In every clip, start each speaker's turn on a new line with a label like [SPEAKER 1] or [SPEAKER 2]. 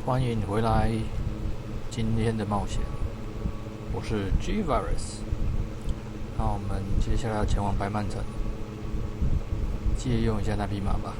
[SPEAKER 1] 欢迎回来今天的冒险，我是 G Virus。那我们接下来要前往白漫城，借用一下那匹马吧。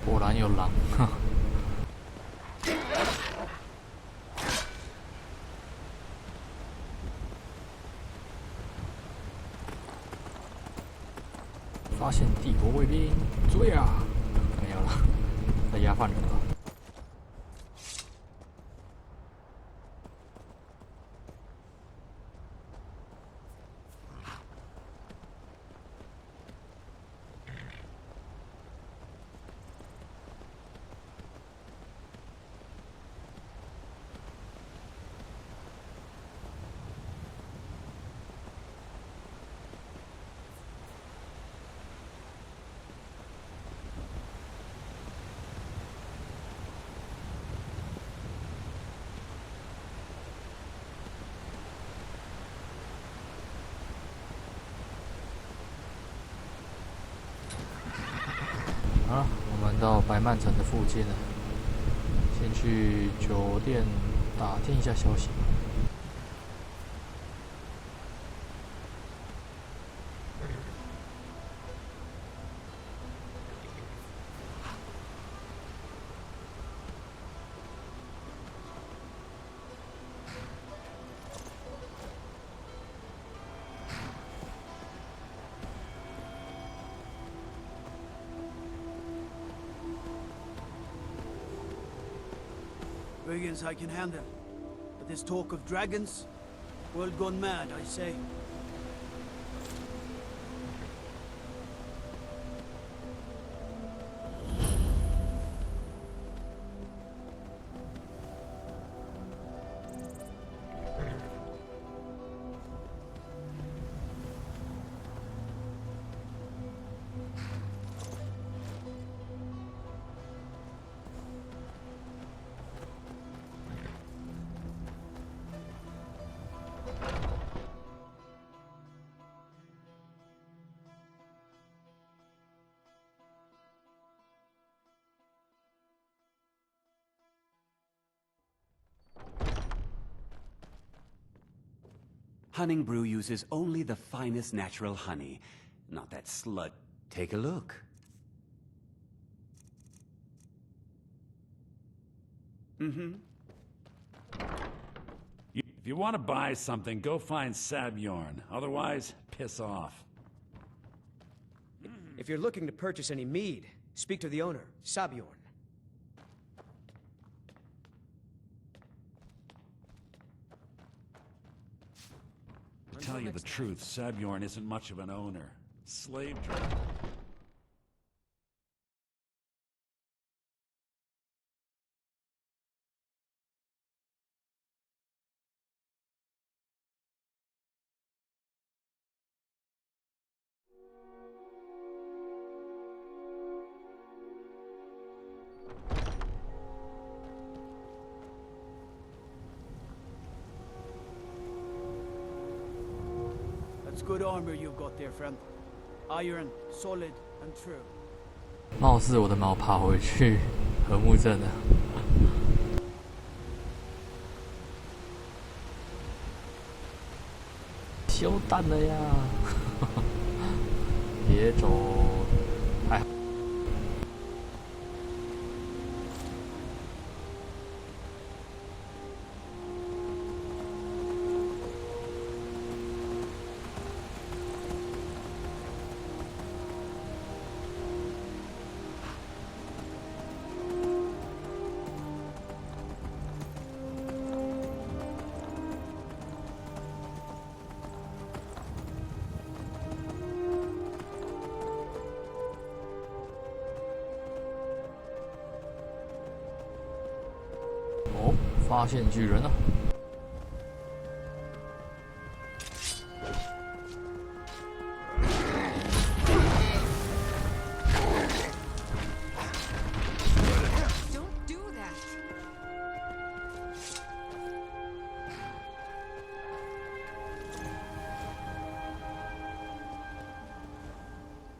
[SPEAKER 1] 果然有狼，发现帝国卫兵，追啊！没有了，在押犯人吧。好，我们到白漫城的附近了，先去酒店打听一下消息。
[SPEAKER 2] Brigands I can handle, but this talk of dragons, world gone mad, I say.
[SPEAKER 3] Hunning Brew uses only the finest natural honey. Not that slut. Take a look.
[SPEAKER 4] If you want to buy something, go find Sabjorn. Otherwise, piss off.
[SPEAKER 5] If you're looking to purchase any mead, speak to the owner, Sabjorn.
[SPEAKER 4] To tell you the truth, Sabjorn isn't much of an owner. Slave driver.
[SPEAKER 2] That's good armor you've got there, friend. Iron, solid, and true.
[SPEAKER 1] 貌似我的猫爬回去和睦镇了。休蛋了呀！别走，还好。哦，发现巨人了。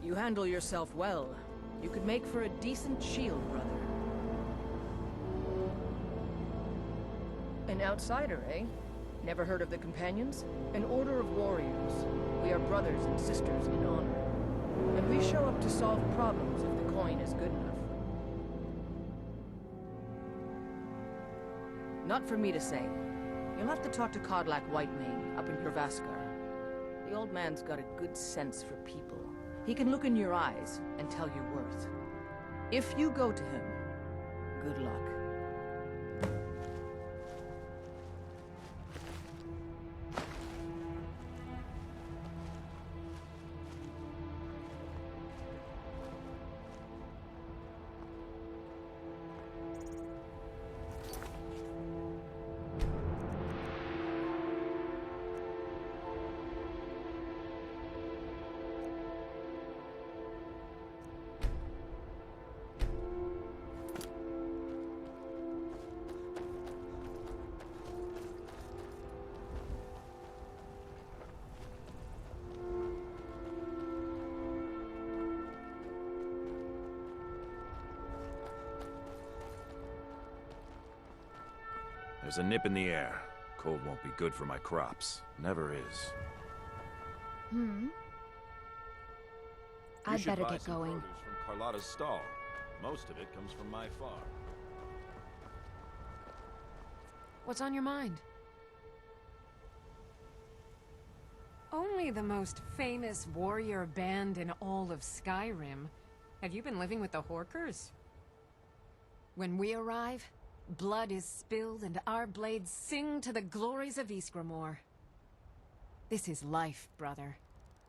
[SPEAKER 6] You handle yourself well. You could make for a decent shield, brother. An outsider, eh? Never heard of the Companions? An order of warriors. We are brothers and sisters in honor. And we show up to solve problems if the coin is good enough. Not for me to say. You'll have to talk to Kodlak Whitemane up in Kravaskar. The old man's got a good sense for people. He can look in your eyes and tell your worth. If you go to him, good luck.
[SPEAKER 7] There's a nip in the air. Cold won't be good for my crops. Never is.
[SPEAKER 8] I'd better get going.
[SPEAKER 7] From Carlotta's stall. Most of it comes from my farm.
[SPEAKER 8] What's on your mind? Only the most famous warrior band in all of Skyrim. Have you been living with the Horkers? When we arrive, blood is spilled and our blades sing to the glories of Ysgramor. This is life, brother.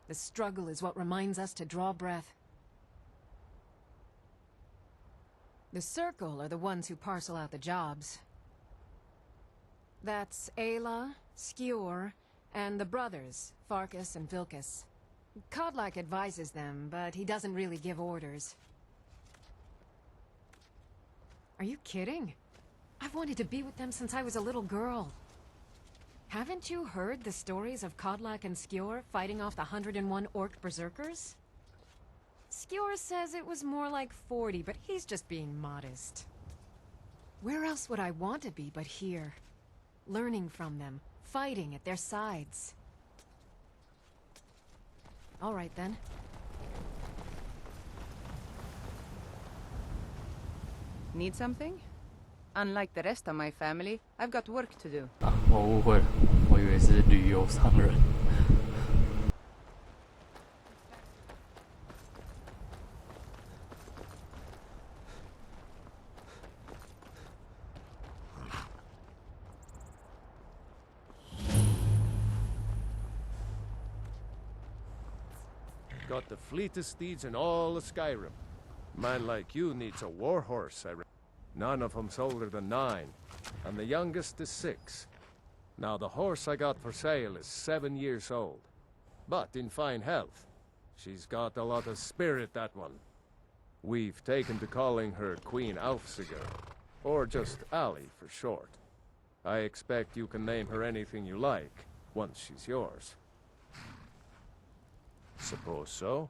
[SPEAKER 8] The struggle is what reminds us to draw breath. The Circle are the ones who parcel out the jobs. That's Ayla, Skjor, and the brothers, Farkas and Vilkas. Kodlak advises them, but he doesn't really give orders. Are you kidding? I've wanted to be with them since I was a little girl. Haven't you heard the stories of Kodlak and Skjor fighting off the 101 orc berserkers? Skjor says it was more like 40, but he's just being modest. Where else would I want to be but here? Learning from them, fighting at their sides. All right then.
[SPEAKER 6] Need something? Unlike the rest of my family, I've got work to do.
[SPEAKER 1] 啊，我误会了，我以为是旅游商人。
[SPEAKER 9] Got the fleetest steeds in all of Skyrim. Man like you needs a war horse, I reckon. None of them's older than 9, and the youngest is 6. Now the horse I got for sale is 7 years old, but in fine health. She's got a lot of spirit, that one. We've taken to calling her Queen Alfsiger, or just Ali for short. I expect you can name her anything you like, once she's yours. Suppose so.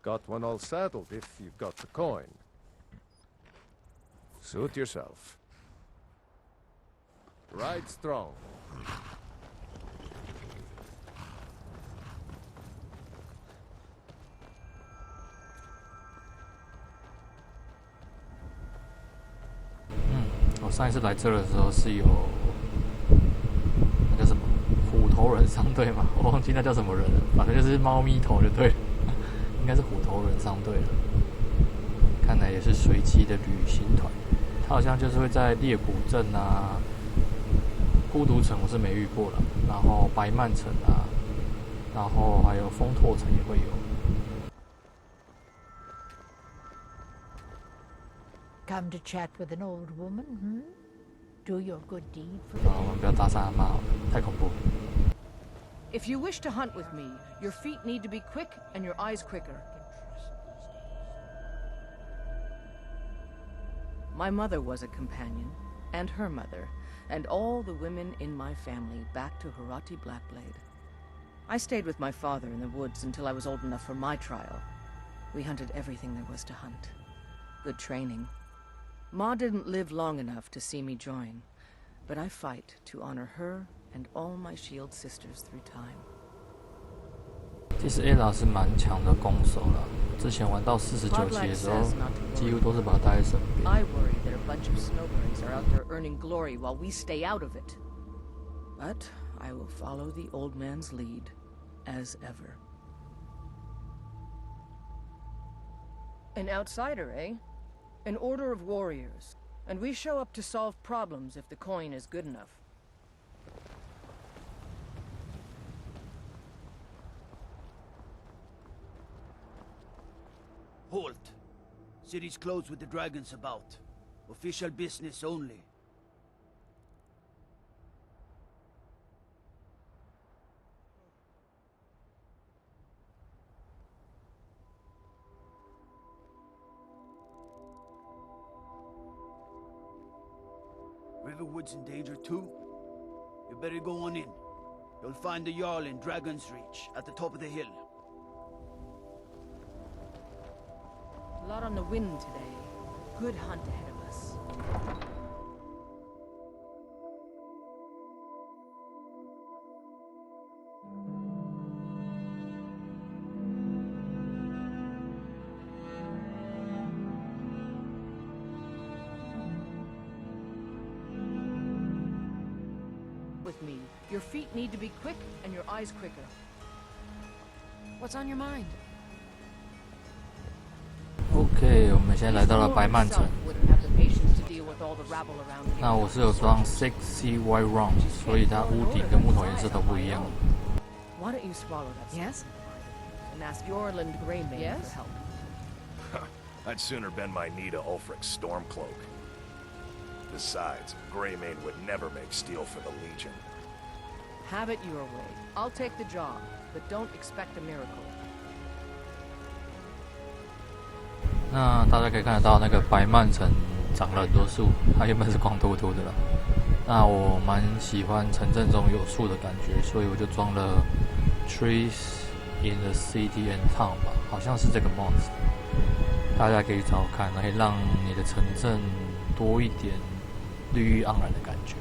[SPEAKER 9] Got one all saddled if you've got the coin. Suit yourself. Ride strong.
[SPEAKER 1] 嗯，我上一次来这的时候是有那叫什么虎头人商队嘛，我忘记那叫什么人了，反正就是猫咪头就对了，应该是虎头人商队了。看来也是随机的旅行团，他好像就是会在猎谷镇啊、孤独城我是没遇过了，然后白曼城啊，然后还有风拓城也会有。
[SPEAKER 10] Come to chat with an old woman,
[SPEAKER 6] Do your good deed for
[SPEAKER 1] 好，我们不要搭讪阿妈好了，太恐怖。
[SPEAKER 6] If you wish to hunt with me, your feet need to be quick and your eyes quicker. My mother was a companion, and her mother, and all the women in my family back to Harati Blackblade. I stayed with my father in the woods until I was old enough for my trial. We hunted everything there was to hunt. Good training. Ma didn't live long enough to see me join, but I fight to honor her and all my shield sisters through time.
[SPEAKER 1] 其实 Ella 是蛮强的攻手了，之前玩到49期的时候，几乎都是把他带在身边。
[SPEAKER 6] I worry that a bunch of snowbirds are out there earning glory while we stay out of it. But I will follow the old man's lead, as ever. An outsider, eh? An order of warriors. And we show up to solve problems if the coin is good enough.
[SPEAKER 2] Halt. City's closed with the dragons about. Official business only. Riverwood's in danger too? You better go on in. You'll find the Jarl in Dragon's Reach, at the top of the hill.
[SPEAKER 6] A lot on the wind today. Good hunt ahead of us. With me, your feet need to be quick and your eyes quicker.
[SPEAKER 8] What's on your mind?
[SPEAKER 1] OK， 我们现在来到了白漫城。
[SPEAKER 6] Wouldn't have the patience to deal with all the rabble around here.
[SPEAKER 1] 那我是有装 6C White Rum， 所以它屋顶跟木头颜色都不一样。
[SPEAKER 6] Why don't you swallow that?
[SPEAKER 8] Yes?
[SPEAKER 6] And ask Yorland Greymane
[SPEAKER 8] Yes?
[SPEAKER 6] for help.
[SPEAKER 7] I'd sooner bend my knee to Ulfric's Stormcloak. Besides, Greymane would never make steel for the Legion.
[SPEAKER 6] Have it your way. I'll take the job, but don't expect a miracle.
[SPEAKER 1] 那大家可以看得到，那个白漫城长了很多树，它原本是光秃秃的了。那我蛮喜欢城镇中有树的感觉，所以我就装了 Trees in the City and Town 吧，好像是这个帽子。大家可以找看，可以让你的城镇多一点绿意盎然的感觉。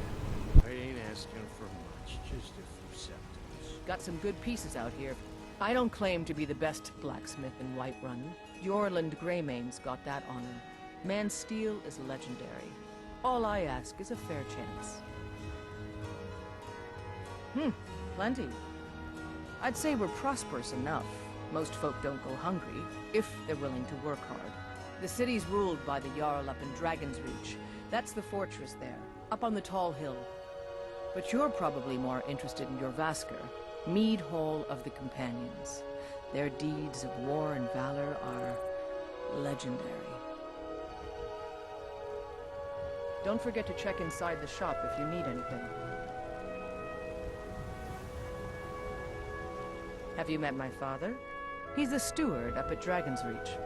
[SPEAKER 9] I ain't asking for much, just a few scepters.
[SPEAKER 6] Got some good pieces out here. I don't claim to be the best blacksmith in Whiterun. Yorland Greymane's got that honor. Man's steel is legendary. All I ask is a fair chance. Plenty. I'd say we're prosperous enough. Most folk don't go hungry, if they're willing to work hard. The city's ruled by the Jarl up in Dragon's Reach. That's the fortress there, up on the tall hill. But you're probably more interested in Jorvaskr, Mead Hall of the Companions. Their deeds of war and valor are legendary. Don't forget to check inside the shop if you need anything. Have you met my father? He's the steward up at Dragon's Reach.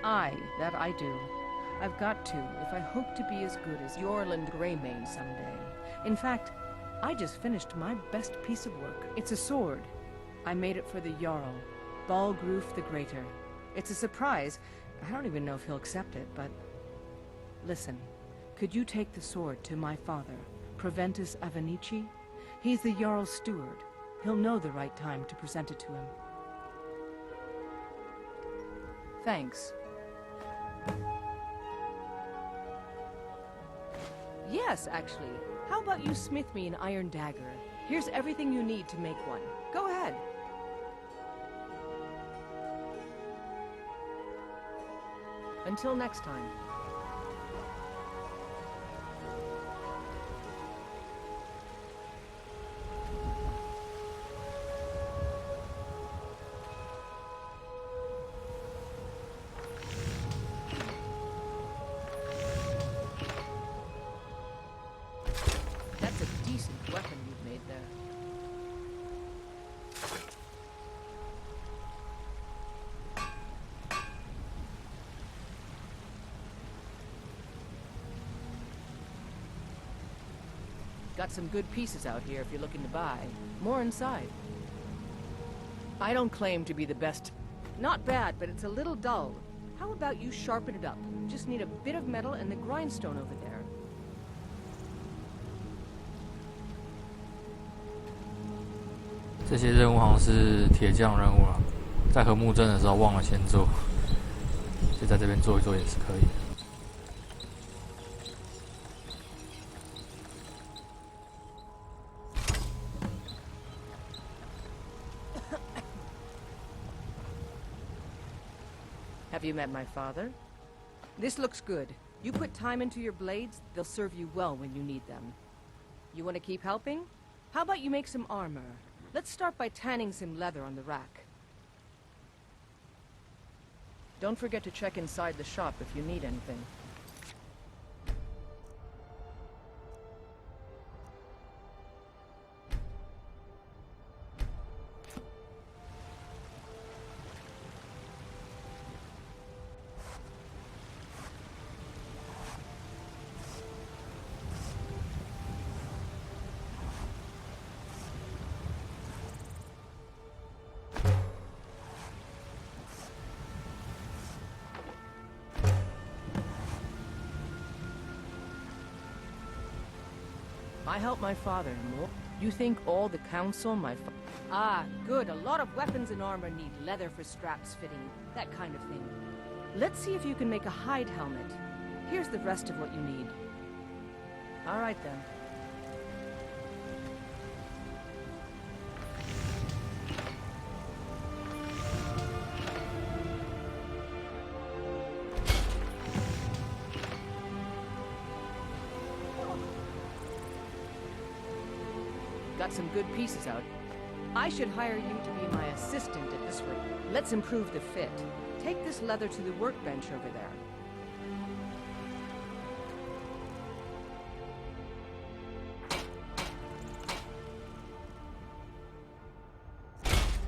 [SPEAKER 6] Aye, that I do. I've got to, if I hope to be as good as Yorland Greymane someday. In fact, I just finished my best piece of work. It's a sword. I made it for the Jarl, Balgruf the Greater. It's a surprise. I don't even know if he'll accept it, but... Listen, could you take the sword to my father, Proventus Avenici? He's the Jarl's steward. He'll know the right time to present it to him. Thanks. Yes, actually. How about you smith me an iron dagger? Here's everything you need to make one. Go ahead. Until next time. Got some good pieces out here if you're looking to buy. More inside. I don't claim to be the best. Not bad, but it's a little dull. How about you sharpen it up? Just need a bit of metal and the grindstone over there.
[SPEAKER 1] 这些任务好像是铁匠任务了，在和木镇的时候忘了先做，就在这边做一做也是可以的。
[SPEAKER 6] Have you met my father? This looks good. You put time into your blades, they'll serve you well when you need them. You want to keep helping? How about you make some armor? Let's start by tanning some leather on the rack. Don't forget to check inside the shop if you need anything. I help my father more. You think all the council, Ah, good. A lot of weapons and armor need leather for straps fitting, that kind of thing. Let's see if you can make a hide helmet. Here's the rest of what you need. All right, then. Got some good pieces out. I should hire you to be my assistant at this rate. Let's improve the fit. Take this leather to the workbench over there.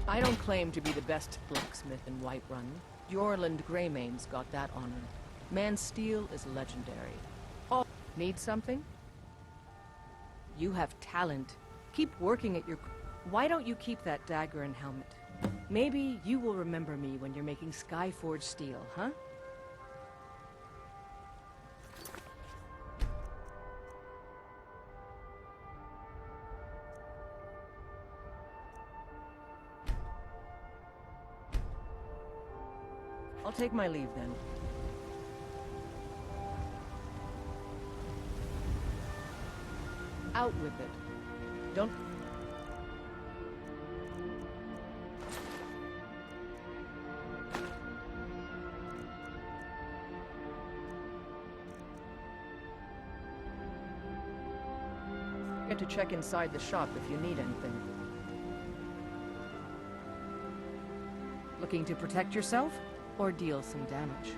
[SPEAKER 6] I don't claim to be the best blacksmith in Whiterun. Jorland Greymane's got that honor. Man's steel is legendary. Oh, need something? You have talent. Keep working at your... Why don't you keep that dagger and helmet? Maybe you will remember me when you're making Skyforged steel, huh? I'll take my leave then. Out with it. Don't... Get to check inside the shop if you need anything. Looking to protect yourself or deal some damage?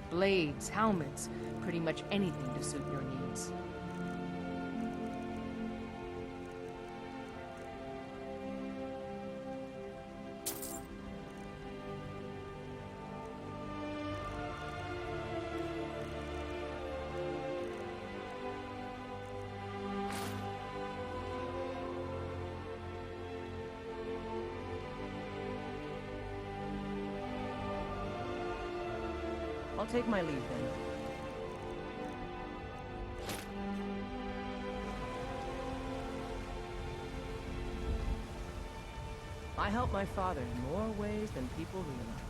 [SPEAKER 6] Blades, helmets, pretty much anything to suit your needs. I'll take my leave then. I help my father in more ways than people realize.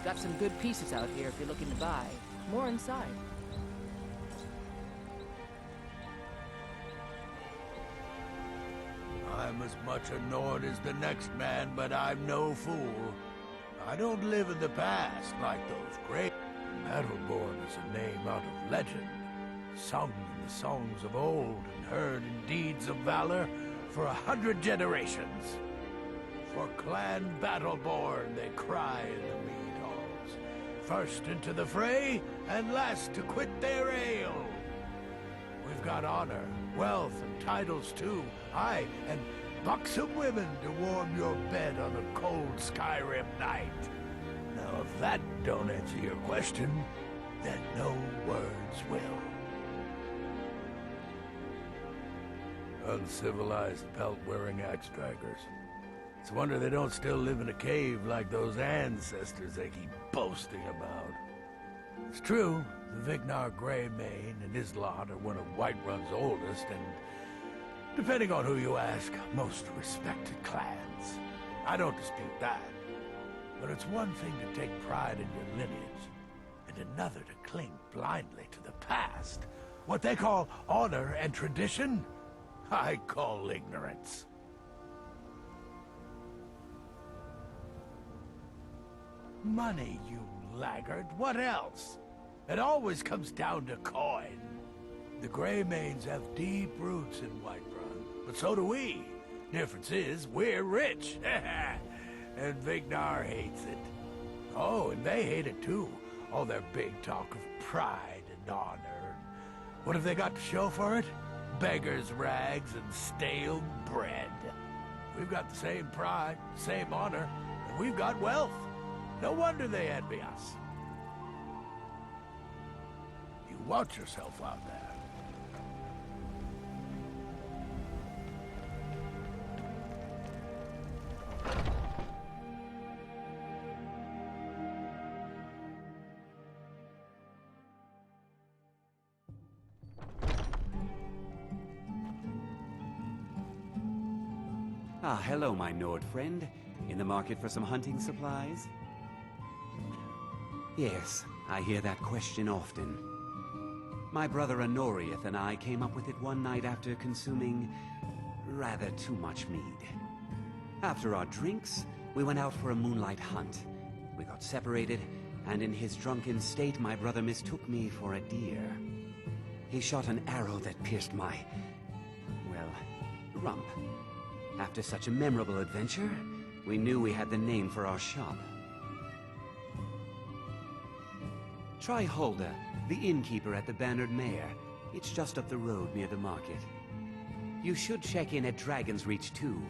[SPEAKER 6] Got some good pieces out here if you're looking to buy. More inside.
[SPEAKER 2] I'm as much a Nord as the next man, but I'm no fool. I don't live in the past like those great... Battleborn is a name out of legend, sung in the songs of old and heard in deeds of valor for 100 generations. For Clan Battleborn, they cry in the mead halls, first into the fray, and last to quit their ale. We've got honor, wealth, and titles too. Aye, and buxom women to warm your bed on a cold Skyrim night. Now, if that don't answer your question, then no words will. Uncivilized pelt-wearing axe-draggers. It's a wonder they don't still live in a cave like those ancestors they keep boasting about. It's true, the Vignar Greymane and his lot are one of Whiterun's oldest and, depending on who you ask, most respected clans. I don't dispute that. But it's one thing to take pride in your lineage, and another to cling blindly to the past. What they call honor and tradition, I call ignorance. Money, you laggard. What else? It always comes down to coin. The Greymanes have deep roots in Whiterun, but so do we. Difference is, we're rich. And Vignar hates it. Oh, and they hate it too. All their big talk of pride and honor. What have they got to show for it? Beggars' rags and stale bread. We've got the same pride, same honor, and we've got wealth. No wonder they envy us. You watch yourself out there.
[SPEAKER 3] Ah, hello, my Nord friend. In the market for some hunting supplies? Yes, I hear that question often. My brother Honoriath and I came up with it one night after consuming rather too much mead. After our drinks, we went out for a moonlight hunt. We got separated, and in his drunken state, my brother mistook me for a deer. He shot an arrow that pierced my, well, rump. After such a memorable adventure, we knew we had the name for our shop. Try Hulda, the innkeeper at the Bannered Mare. It's just up the road near the market. You should check in at Dragon's Reach too.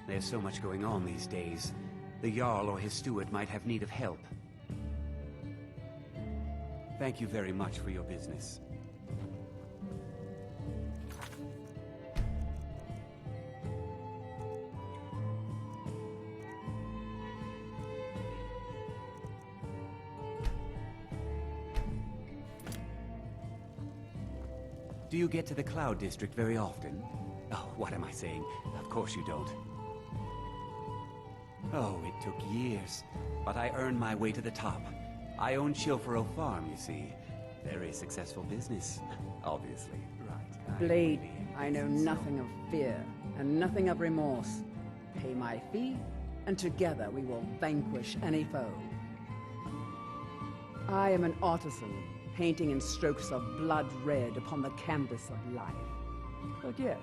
[SPEAKER 3] There's so much going on these days. The Jarl or his steward might have need of help. Thank you very much for your business. Do you get to the Cloud District very often? Oh, what am I saying? Of course you don't. Oh, it took years, but I earned my way to the top. I own Chilfaro Farm, you see. Very successful business, obviously, right?
[SPEAKER 10] Blade, I know nothing of fear, and nothing of remorse. Pay my fee, and together we will vanquish any foe. I am an artisan, painting in strokes of blood red upon the canvas of life. But yes,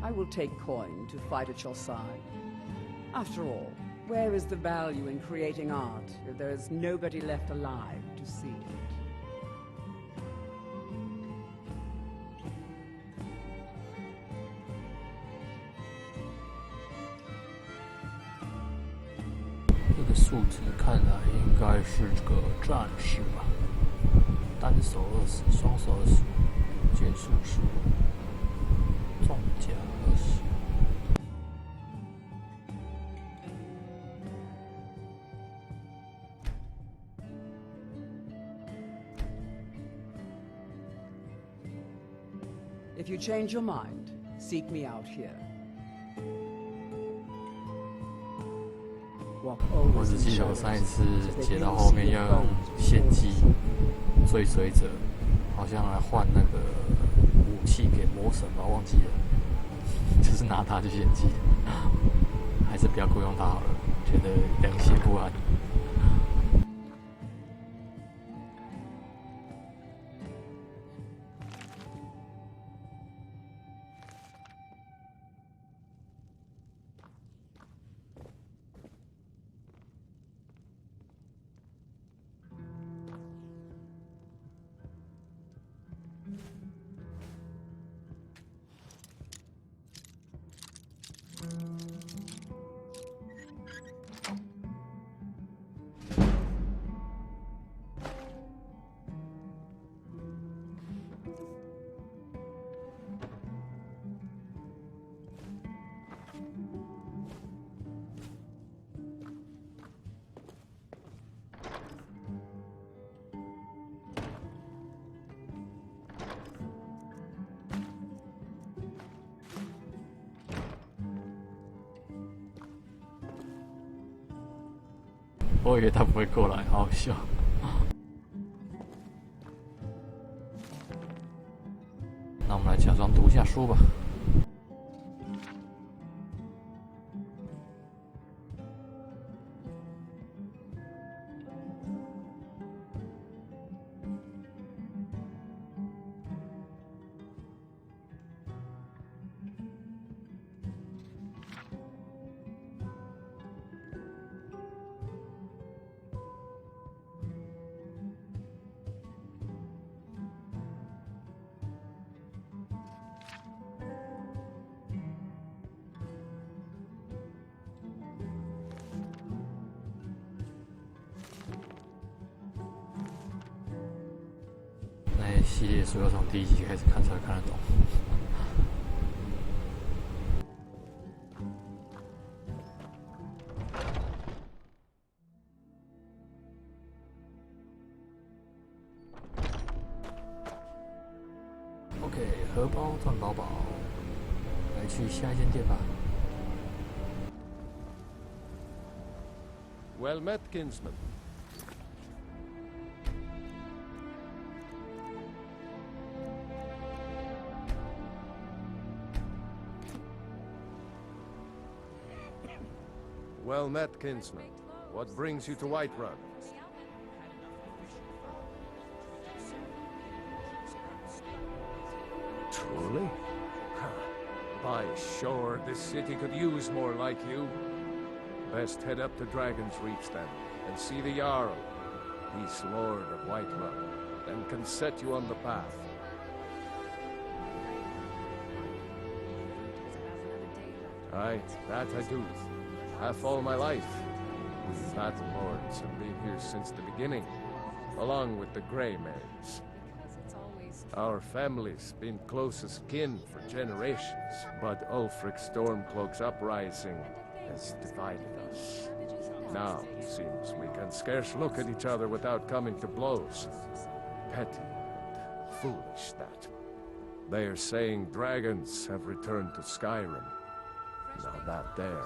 [SPEAKER 10] I will take coin to fight at your side. After all, where is the value in creating art if there is nobody left alive to see it?
[SPEAKER 1] 这个数值看来应该是个战士吧，单手20，双手25，剑术15，重甲20。
[SPEAKER 10] If you change your mind, seek me out here.
[SPEAKER 1] 我只记得我上一次解到后面要用献祭追随者，好像来换那个武器给魔神吧，忘记了，就是拿它去献祭，还是不要雇佣它好了，觉得良心不安。我以为他不会过来，好好笑。那我们来假装读一下书吧。系列书要从第1集开始看才看得懂。OK， 荷包赚饱饱，来去下一间店吧。
[SPEAKER 9] Well met, kinsman. Well met, kinsman. What brings you to Whiterun?
[SPEAKER 7] Truly?
[SPEAKER 9] By sure, this city could use more like you. Best head up to Dragon's Reach then, and see the Jarl. He's Lord of Whiterun, and can set you on the path. Aye, that I do. Half all my life. We battle lords have been here since the beginning, along with the Greymaids. Our family's been close as kin for generations, but Ulfric Stormcloak's uprising has divided us. Now, it seems we can scarce look at each other without coming to blows. Petty and foolish, that. They are saying dragons have returned to Skyrim. Now that there,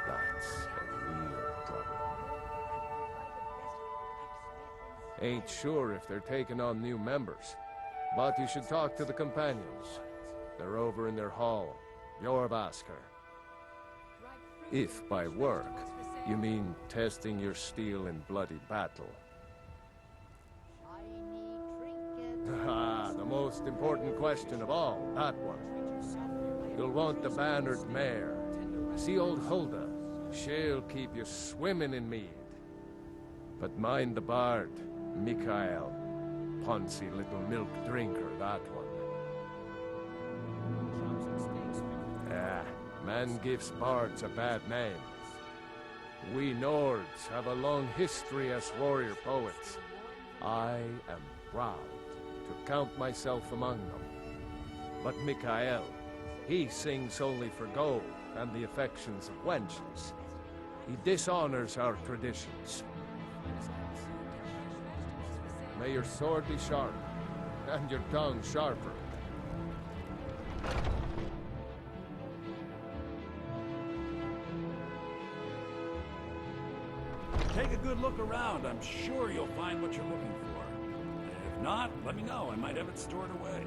[SPEAKER 9] that's a real problem. Ain't sure if they're taking on new members, but you should talk to the companions. They're over in their hall, Jorvaskr. If by work, you mean testing your steel in bloody battle. Ah, the most important question of all, that one. You'll want the bannered mare. See old Hulda. She'll keep you swimming in mead. But mind the bard, Mikael. Poncy little milk drinker, that one. Ah, man gives bards a bad name. We Nords have a long history as warrior poets. I am proud to count myself among them. But Mikael, he sings only for gold and the affections of wenches. He dishonors our traditions. May your sword be sharp, and your tongue sharper.
[SPEAKER 4] Take a good look around. I'm sure you'll find what you're looking for. If not, let me know. I might have it stored away.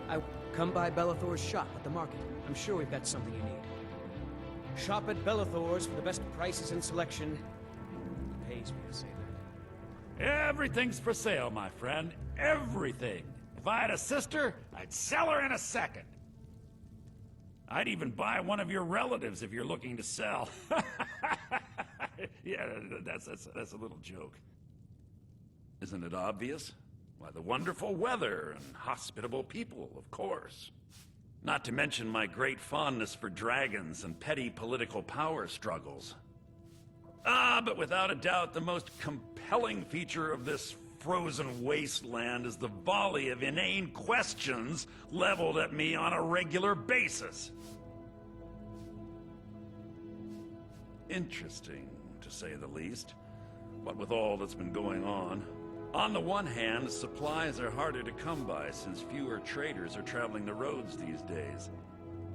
[SPEAKER 5] I come by Bellathor's shop at the market. I'm sure we've got something you need. Shop at Bellathor's for the best prices and selection. It pays me to say that.
[SPEAKER 4] Everything's for sale, my friend. Everything. If I had a sister, I'd sell her in a second. I'd even buy one of your relatives if you're looking to sell. Yeah, that's a little joke. Isn't it obvious? Why, the wonderful weather and hospitable people, of course. Not to mention my great fondness for dragons and petty political power struggles. Ah, but without a doubt, the most compelling feature of this frozen wasteland is the volley of inane questions leveled at me on a regular basis. Interesting, to say the least. What with all that's been going on. On the one hand, supplies are harder to come by since fewer traders are traveling the roads these days.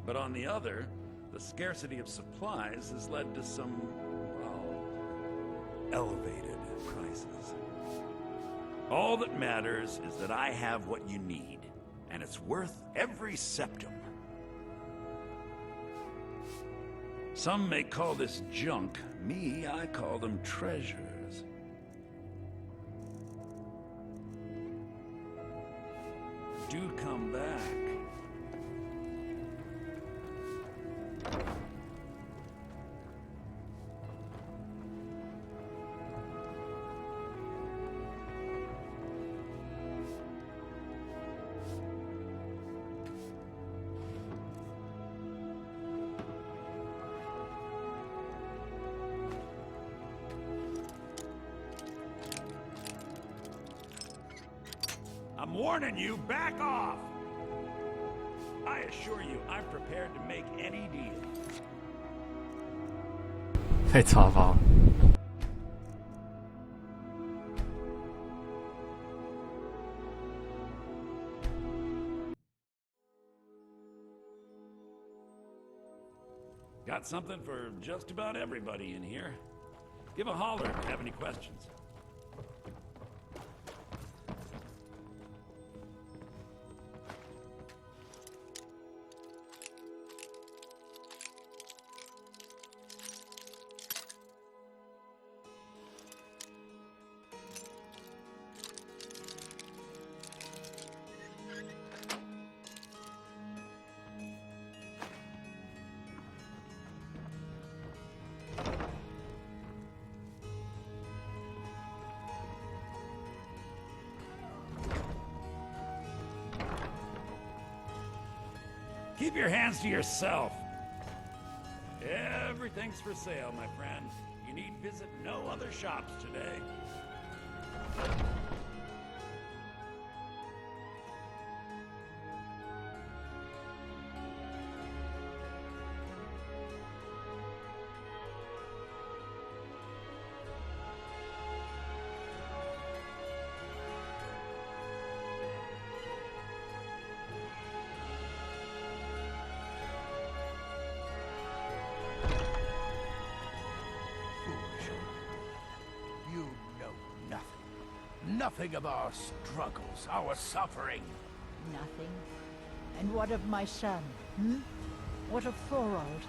[SPEAKER 4] But on the other, the scarcity of supplies has led to some, well, elevated prices. All that matters is that I have what you need, and it's worth every septum. Some may call this junk. Me, I call them treasures. Do come back. I'm warning you, back off! I assure you, I'm prepared to make any deal.
[SPEAKER 1] 被查包。
[SPEAKER 4] Got something for just about everybody in here. Give a holler if you have any questions. Keep your hands to yourself. Everything's for sale, my friend. You need visit no other shops today.
[SPEAKER 2] Nothing of our struggles, our suffering.
[SPEAKER 11] Nothing? And what of my son? Hmm? What of Thorold?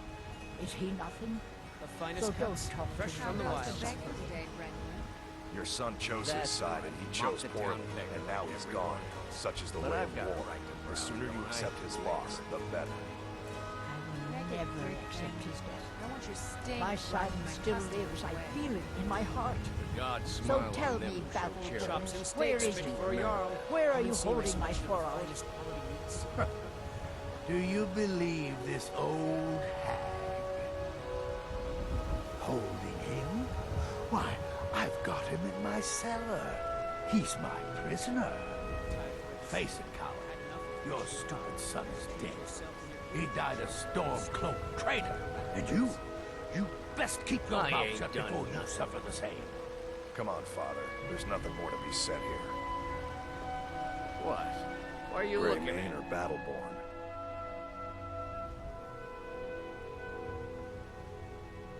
[SPEAKER 11] Is he nothing?
[SPEAKER 5] The finest
[SPEAKER 11] So don't
[SPEAKER 5] cuts,
[SPEAKER 11] talk to
[SPEAKER 5] fresh
[SPEAKER 11] me
[SPEAKER 5] from the
[SPEAKER 11] about
[SPEAKER 5] wild.
[SPEAKER 7] Your son chose his side and he chose poorly, and now he's gone. Such is the way of war. The sooner you accept his loss, the better.
[SPEAKER 11] I will never accept his death. My son still lives. I feel it in my heart.
[SPEAKER 9] God
[SPEAKER 11] So
[SPEAKER 9] smile
[SPEAKER 11] tell
[SPEAKER 9] on them
[SPEAKER 11] me,
[SPEAKER 9] for
[SPEAKER 11] Battle
[SPEAKER 9] charity.
[SPEAKER 5] Chops and
[SPEAKER 11] where
[SPEAKER 5] steaks
[SPEAKER 11] is
[SPEAKER 5] fit
[SPEAKER 11] he?
[SPEAKER 5] for a jarl.
[SPEAKER 11] Where are you
[SPEAKER 5] Haven't seen
[SPEAKER 11] holding my
[SPEAKER 5] special
[SPEAKER 11] Thorold?
[SPEAKER 5] finest quality meats.
[SPEAKER 2] Do you believe this old hag? Holding him? Why, I've got him in my cellar. He's my prisoner. Face it, coward. Your stupid son is dead. He died a storm-cloaked traitor. And you best keep your mouth shut before you suffer the same.
[SPEAKER 7] Come on, Father. There's nothing more to be said here.
[SPEAKER 9] What? Why are you
[SPEAKER 7] Grey
[SPEAKER 9] looking
[SPEAKER 7] Mane
[SPEAKER 9] at
[SPEAKER 7] or Battleborn?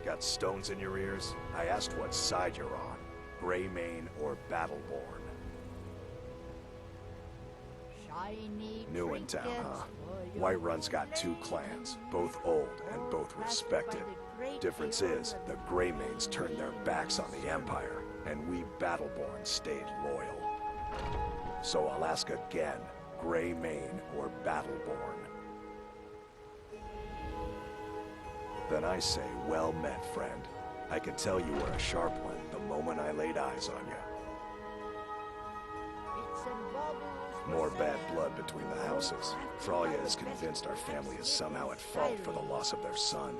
[SPEAKER 7] Got stones in your ears? I asked what side you're on. Grey Mane or Battleborn?
[SPEAKER 11] Shiny
[SPEAKER 7] New in town, huh? Whiterun's got two clans, both old and both respected. Difference is, the Grey Manes turned their backs on the Empire, and we Battleborn stayed loyal. So I'll ask again, Grey Mane or Battleborn? Then I say, well met, friend. I could tell you were a sharp one the moment I laid eyes on you. More bad blood between the houses. Frolya is convinced our family is somehow at fault for the loss of their son.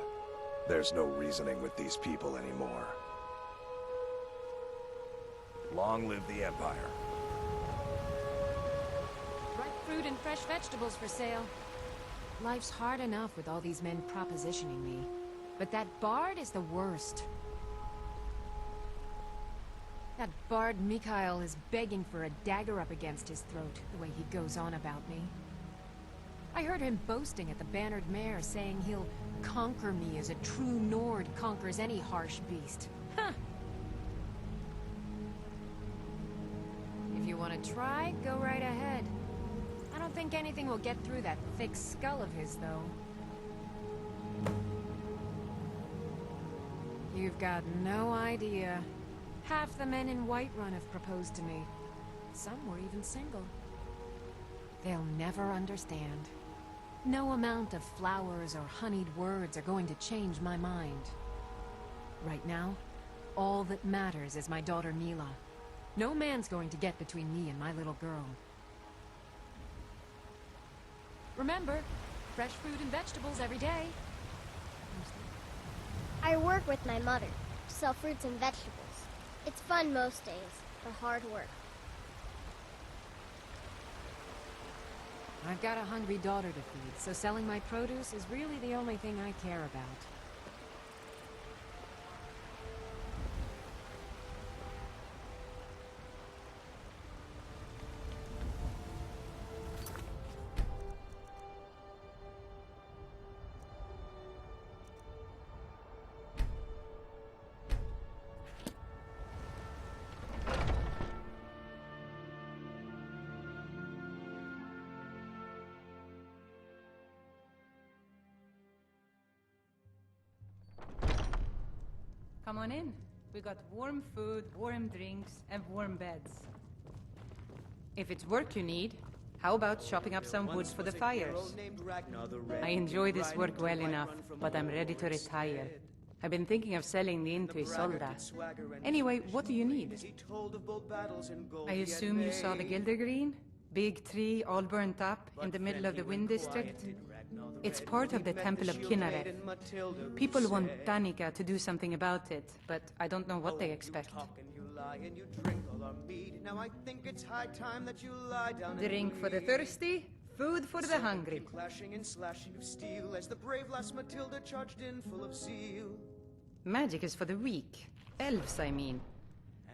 [SPEAKER 7] There's no reasoning with these people anymore. Long live the Empire.
[SPEAKER 8] Ripe fruit and fresh vegetables for sale. Life's hard enough with all these men propositioning me. But that bard is the worst. That bard Mikhail is begging for a dagger up against his throat, the way he goes on about me. I heard him boasting at the Bannered Mare, saying he'll conquer me as a true Nord conquers any harsh beast. Huh! If you want to try, go right ahead. I don't think anything will get through that thick skull of his, though. You've got no idea. Half the men in Whiterun have proposed to me. Some were even single. They'll never understand. No amount of flowers or honeyed words are going to change my mind. Right now, all that matters is my daughter Mila. No man's going to get between me and my little girl. Remember, fresh fruit and vegetables every day.
[SPEAKER 12] I work with my mother, sell fruits and vegetables. It's fun most days, but hard work.
[SPEAKER 8] I've got a hungry daughter to feed, so selling my produce is really the only thing I care about.
[SPEAKER 13] Come on in. We got warm food, warm drinks, and warm beds. If it's work you need, how about chopping up some wood for the fires? I enjoy this work well enough, but I'm ready to retire. I've been thinking of selling the inn to Isolda. Anyway, what do you need? I assume you saw the Gildergreen? Big tree, all burnt up, in the middle of the Wind District? It's part of the Temple of Kinnareth. People want Danica to do something about it, but I don't know what they expect. Drink for the thirsty, food for the hungry. Magic is for the weak. Elves, I mean.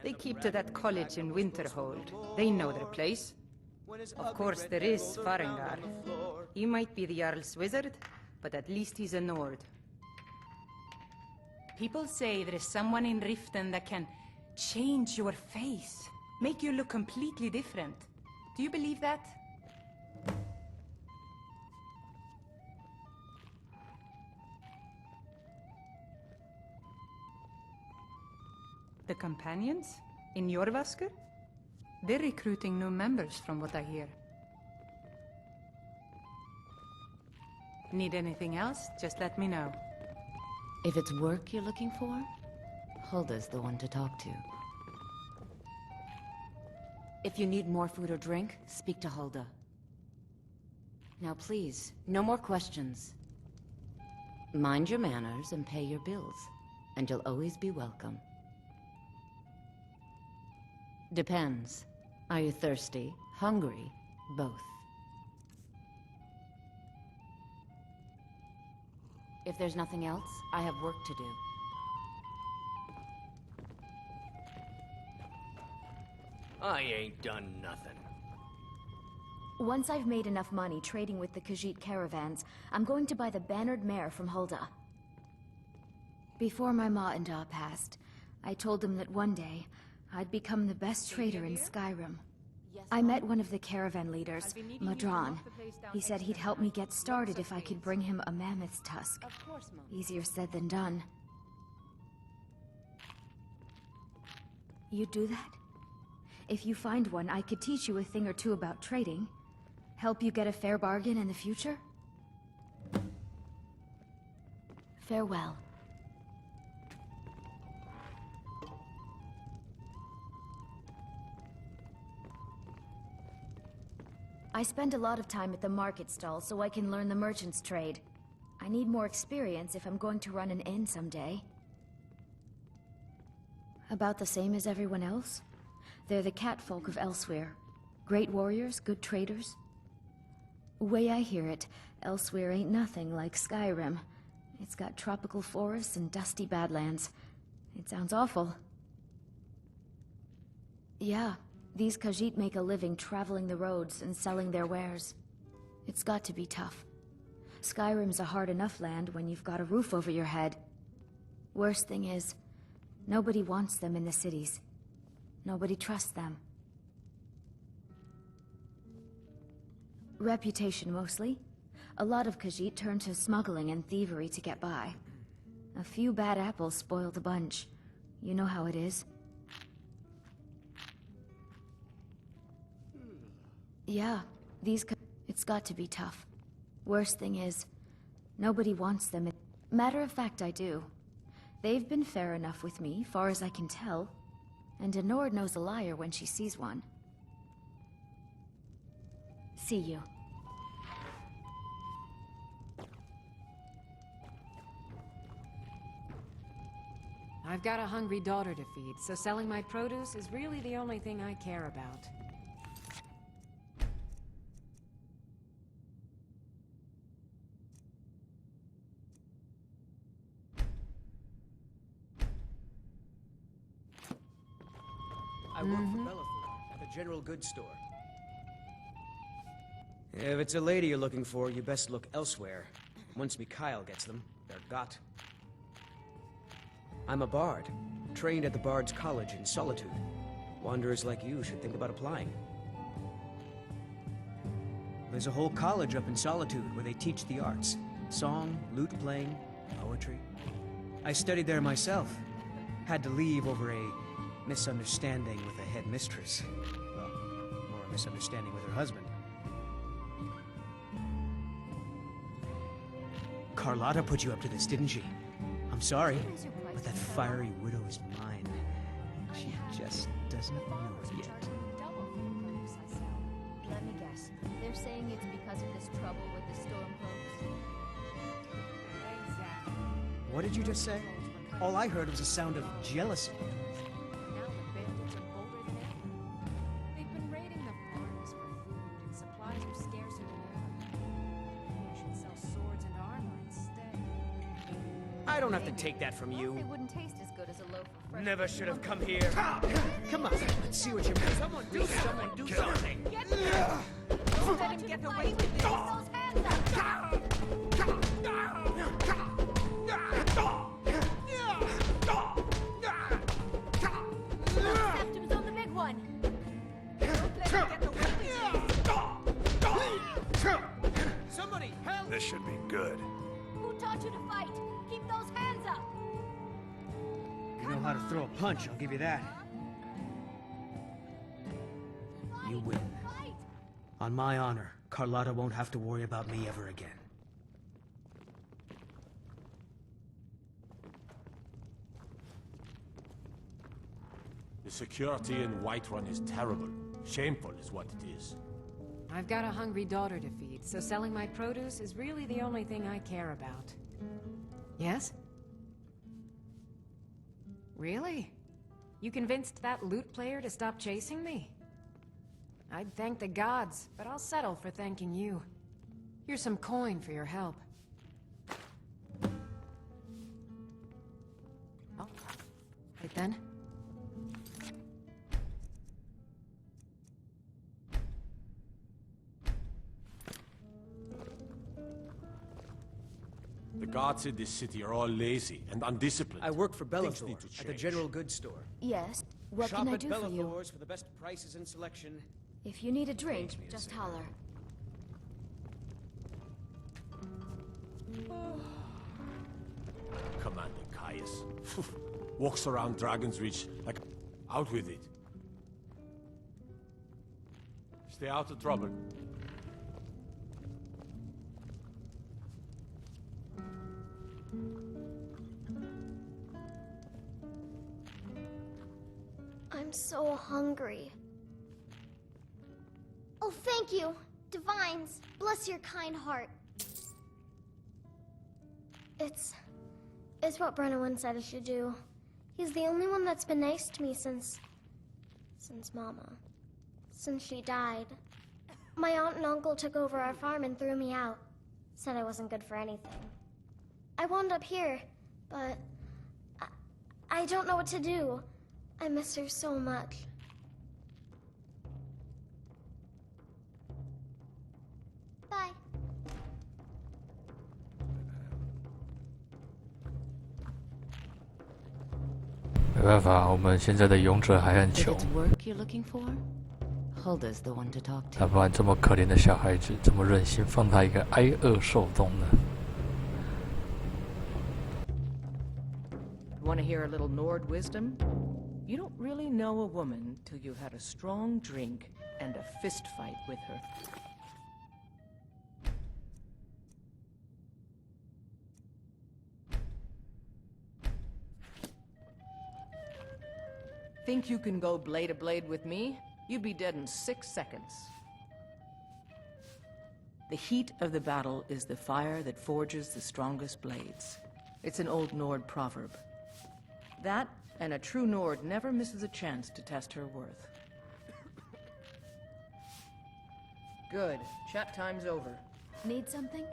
[SPEAKER 13] They keep to that college in Winterhold. They know their place. Of course, there is Farengar. He might be the Jarl's wizard, but at least he's a Nord. People say there is someone in Riften that can change your face, make you look completely different. Do you believe that? The companions? In Jorvasker? They're recruiting new members from what I hear. Need anything else? Just let me know.
[SPEAKER 6] If it's work you're looking for, Hulda's the one to talk to. If you need more food or drink, speak to Hulda. Now please, no more questions. Mind your manners and pay your bills, and you'll always be welcome. Depends. Are you thirsty, hungry, both? If there's nothing else, I have work to do.
[SPEAKER 5] I ain't done nothing.
[SPEAKER 14] Once I've made enough money trading with the Khajiit caravans, I'm going to buy the bannered mare from Hulda. Before my ma and Da passed, I told them that one day, I'd become the best trader in Skyrim. I met one of the caravan leaders, Madran. He said he'd help me get started if I could bring him a mammoth's tusk. Easier said than done. You'd do that? If you find one, I could teach you a thing or two about trading. Help you get a fair bargain in the future? Farewell. I spend a lot of time at the market stall so I can learn the merchant's trade. I need more experience if I'm going to run an inn someday. About the same as everyone else? They're the catfolk of Elsewhere. Great warriors, good traders. Way I hear it, Elsewhere ain't nothing like Skyrim. It's got tropical forests and dusty badlands. It sounds awful. Yeah. These Khajiit make a living traveling the roads and selling their wares. It's got to be tough. Skyrim's a hard enough land when you've got a roof over your head. Worst thing is, nobody wants them in the cities. Nobody trusts them. Reputation, mostly. A lot of Khajiit turn to smuggling and thievery to get by. A few bad apples spoil the bunch. You know how it is. Yeah, it's got to be tough. Worst thing is, nobody wants them. Matter of fact, I do. They've been fair enough with me, far as I can tell. And Denord knows a liar when she sees one. See you.
[SPEAKER 8] I've got a hungry daughter to feed, so selling my produce is really the only thing I care about.
[SPEAKER 5] I work for Bellathor at the general goods store. If it's a lady you're looking for, you best look elsewhere. Once Mikhail gets them, they're got. I'm a bard, trained at the Bard's College in Solitude. Wanderers like you should think about applying. There's a whole college up in Solitude where they teach the arts. Song, lute playing, poetry. I studied there myself. Had to leave over a misunderstanding with the headmistress. Well, more a misunderstanding with her husband. Carlotta put you up to this, didn't she? I'm sorry, but that fiery widow is mine. She just doesn't know it yet.
[SPEAKER 12] Let me guess. They're saying it's because of this trouble with the Stormcloaks.
[SPEAKER 8] Exactly.
[SPEAKER 5] What did you just say? All I heard was a sound of jealousy.
[SPEAKER 8] Now the bandits are bolder than ever. They've been raiding the farms for food, and supplies are scarcer than ever. Maybe I should sell swords and armor instead.
[SPEAKER 5] I don't have to take that from you.
[SPEAKER 12] They wouldn't taste as good as a loaf of fresh.
[SPEAKER 5] Never should have come here. Come on, let's see what you're made. Someone do something.
[SPEAKER 13] Don't let him get away with this.
[SPEAKER 12] Keep those hands up! Septum's on the big one.
[SPEAKER 13] Don't let him get away with this.
[SPEAKER 5] Somebody help!
[SPEAKER 7] This should be good.
[SPEAKER 12] Who taught you to fight? Keep those hands up!
[SPEAKER 5] You know how to throw a punch, I'll give you that. You win. On my honor, Carlotta won't have to worry about me ever again.
[SPEAKER 15] The security in Whiterun is terrible. Shameful is what it is.
[SPEAKER 8] I've got a hungry daughter to feed, so selling my produce is really the only thing I care about. Yes? Really? You convinced that lute player to stop chasing me? I'd thank the gods, but I'll settle for thanking you. Here's some coin for your help. Oh, right then.
[SPEAKER 15] The guards in this city are all lazy and undisciplined.
[SPEAKER 5] I work for
[SPEAKER 15] Things
[SPEAKER 5] Bellathor
[SPEAKER 15] need to
[SPEAKER 5] at the
[SPEAKER 15] change.
[SPEAKER 5] general goods store.
[SPEAKER 14] Yes. What
[SPEAKER 5] Shop
[SPEAKER 14] can I
[SPEAKER 5] at
[SPEAKER 14] do for you?
[SPEAKER 5] Bellathor's for the best prices and selection.
[SPEAKER 14] If you need a drink, just holler.
[SPEAKER 15] Commander Caius. Walks around Dragon's Reach like... Out with it. Stay out of trouble.
[SPEAKER 12] I'm so hungry. Oh, thank you, Divines. Bless your kind heart. It's what Brennan said I should do. He's the only one that's been nice to me since Mama. Since she died. My aunt and uncle took over our farm and threw me out. Said I wasn't good for anything. I wound up here, but I don't know what to do. I miss her so much. Bye.
[SPEAKER 1] 没办法，我们现在的勇者还很穷。
[SPEAKER 6] Hulda's the one to talk to.
[SPEAKER 1] 那不然这么可怜的小孩子，怎么忍心放他一个挨饿受冻呢？
[SPEAKER 6] Want to hear a little Nord wisdom? You don't really know a woman till you've had a strong drink and a fist fight with her. Think you can go blade to blade with me? You'd be dead in 6 seconds. The heat of the battle is the fire that forges the strongest blades. It's an old Nord proverb. That, and a true Nord never misses a chance to test her worth. Good. Chat time's over.
[SPEAKER 14] Need something?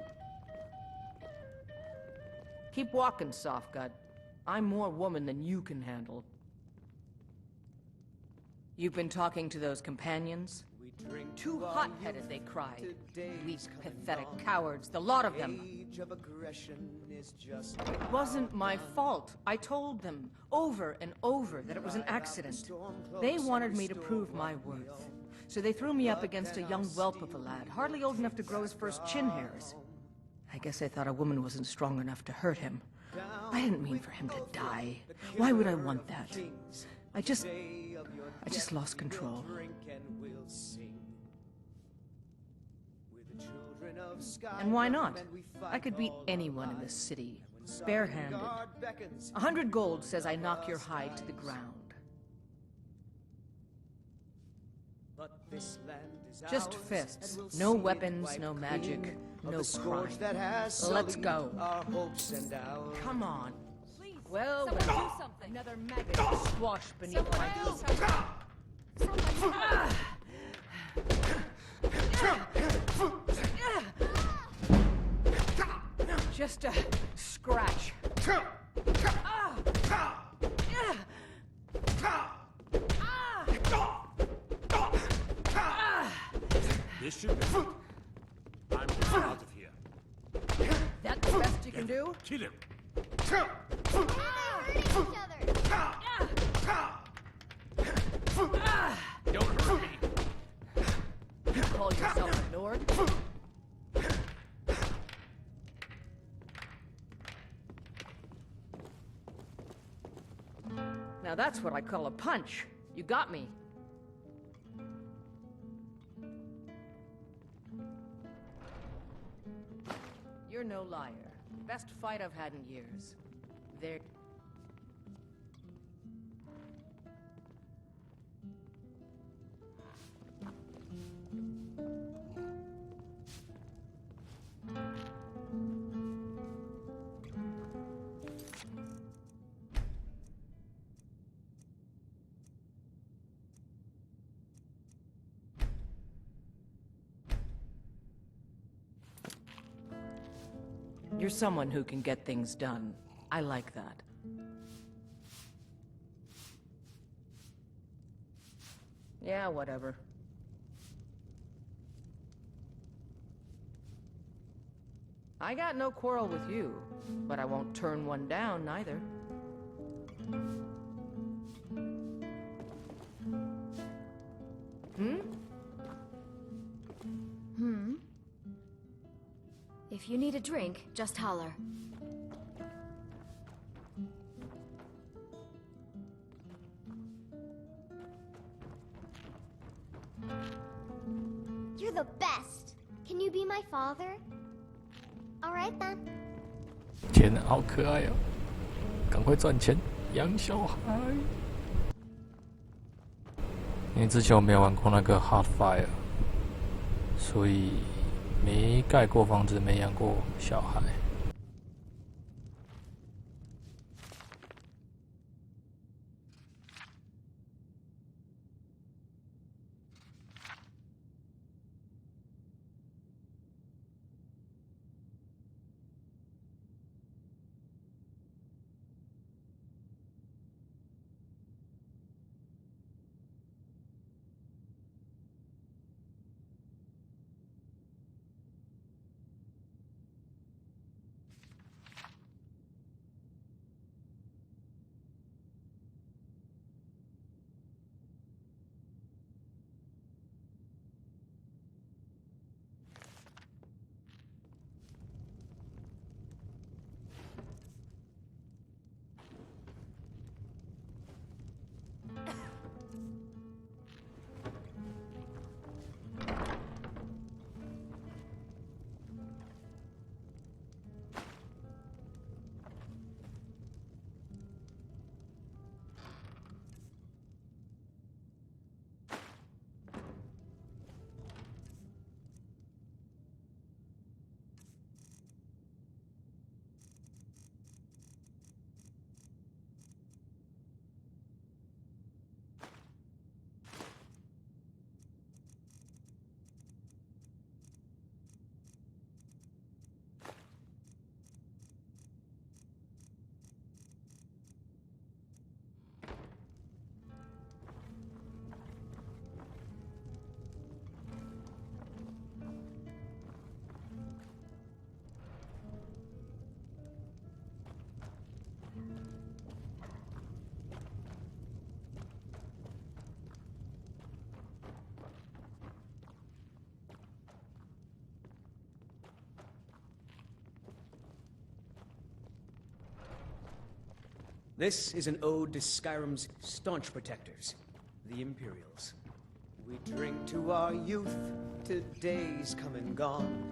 [SPEAKER 6] Keep walking, Softgut. I'm more woman than you can handle. You've been talking to those companions? Too hot-headed, they cried. Weak, pathetic cowards, the lot of them. It wasn't my fault. I told them, over and over, that it was an accident. They wanted me to prove my worth. So they threw me up against a young whelp of a lad, hardly old enough to grow his first chin hairs. I guess they thought a woman wasn't strong enough to hurt him. I didn't mean for him to die. Why would I want that? I just lost control. And why not? I could beat anyone in this city, barehanded. 100 gold says I knock your hide to the ground. Just fists. No weapons, no magic, no crime. Let's go. Come on. Well, do something. Another maggot squashed beneath my feet. Just a scratch.
[SPEAKER 15] This should be it. I'm getting out of here.
[SPEAKER 6] That the best you can do?
[SPEAKER 15] Kill him.
[SPEAKER 4] Don't hurt me.
[SPEAKER 6] You call yourself a Nord? Now Now that's what I call a punch. You got me. You're no liar. Best fight I've had in years. There... You're someone who can get things done. I like that. Yeah, whatever. I got no quarrel with you, but I won't turn one down, neither.
[SPEAKER 14] If you need a drink, just holler.
[SPEAKER 12] You're the best. Can you be my father? All right then.
[SPEAKER 1] 天啊，好可爱哦！赶快赚钱养小孩。因为之前我没有玩过那个 Hardfire， 所以没盖过房子，没养过小孩。
[SPEAKER 5] This is an ode to Skyrim's staunch protectors, the Imperials. We drink to our youth, to days come and gone,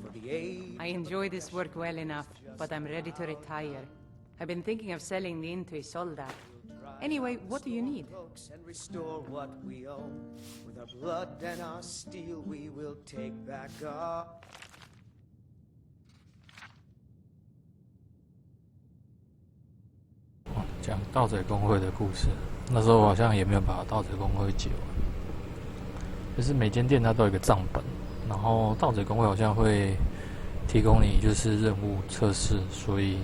[SPEAKER 5] for the age...
[SPEAKER 13] I enjoy this work well enough, but I'm ready to retire. I've been thinking of selling the inn to Isolda. Anyway, what do you need?
[SPEAKER 5] And restore what we own. With our blood and our steel, we will take back our...
[SPEAKER 1] 讲盗贼公会的故事，那时候我好像也没有把盗贼公会解完。就是每间店它都有一个账本，然后盗贼公会好像会提供你就是任务测试，所以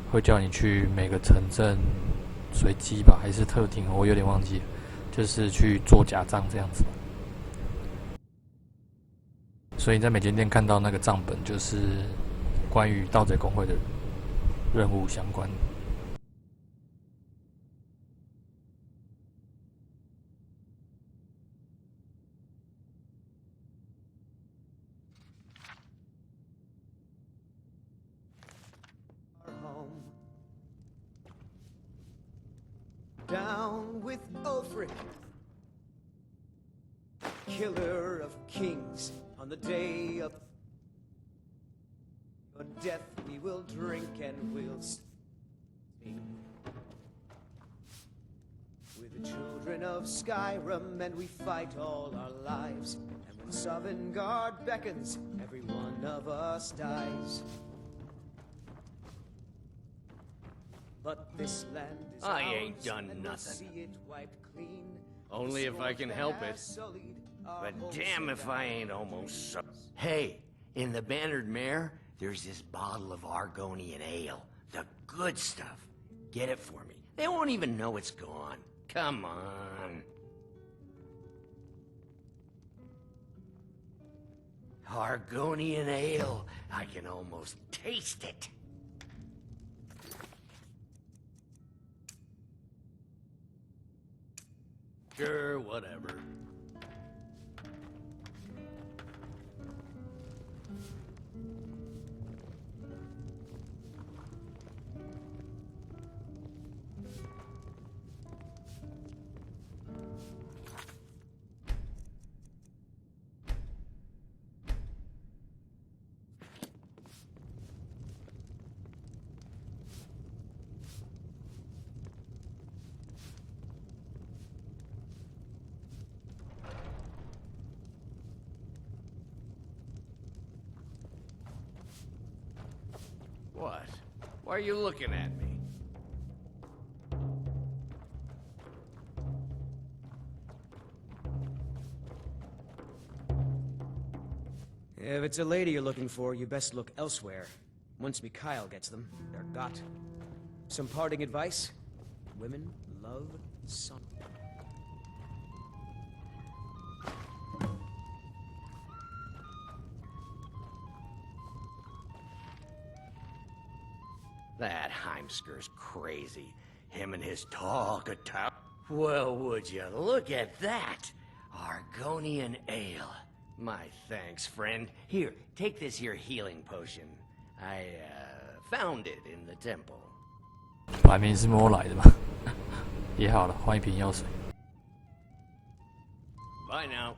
[SPEAKER 1] 会叫你去每个城镇随机吧，还是特定，我有点忘记了，就是去做假账这样子。所以在每间店看到那个账本，就是关于盗贼公会的任务相关。
[SPEAKER 5] down with Ulfric, killer of kings. On the day of your death, we will drink and we'll sing. We're the children of Skyrim, and we fight all our lives. And when Sovngarde beckons, every one of us dies. But this land is
[SPEAKER 16] I
[SPEAKER 5] ours,
[SPEAKER 16] ain't done
[SPEAKER 5] and we'll
[SPEAKER 16] nothing.
[SPEAKER 5] see it wiped clean.
[SPEAKER 16] Only if I can help it. But damn if I ain't almost so. Hey, in the Bannered Mare, there's this bottle of Argonian ale. The good stuff. Get it for me. They won't even know it's gone. Come on. Argonian ale. I can almost taste it. Sure, whatever. What? Why are you looking at me?
[SPEAKER 5] If it's a lady you're looking for, you best look elsewhere. Once Mikhail gets them, they're got. Some parting advice? Women love sun.
[SPEAKER 16] That Heimskir's crazy. Him and his tall guitar. Well, would you look at that? Argonian ale. My thanks, friend. Here, take this here healing potion. I, found it in the temple.
[SPEAKER 1] 摆明是摸来的嘛。也好了，换一瓶药水。
[SPEAKER 16] Bye now.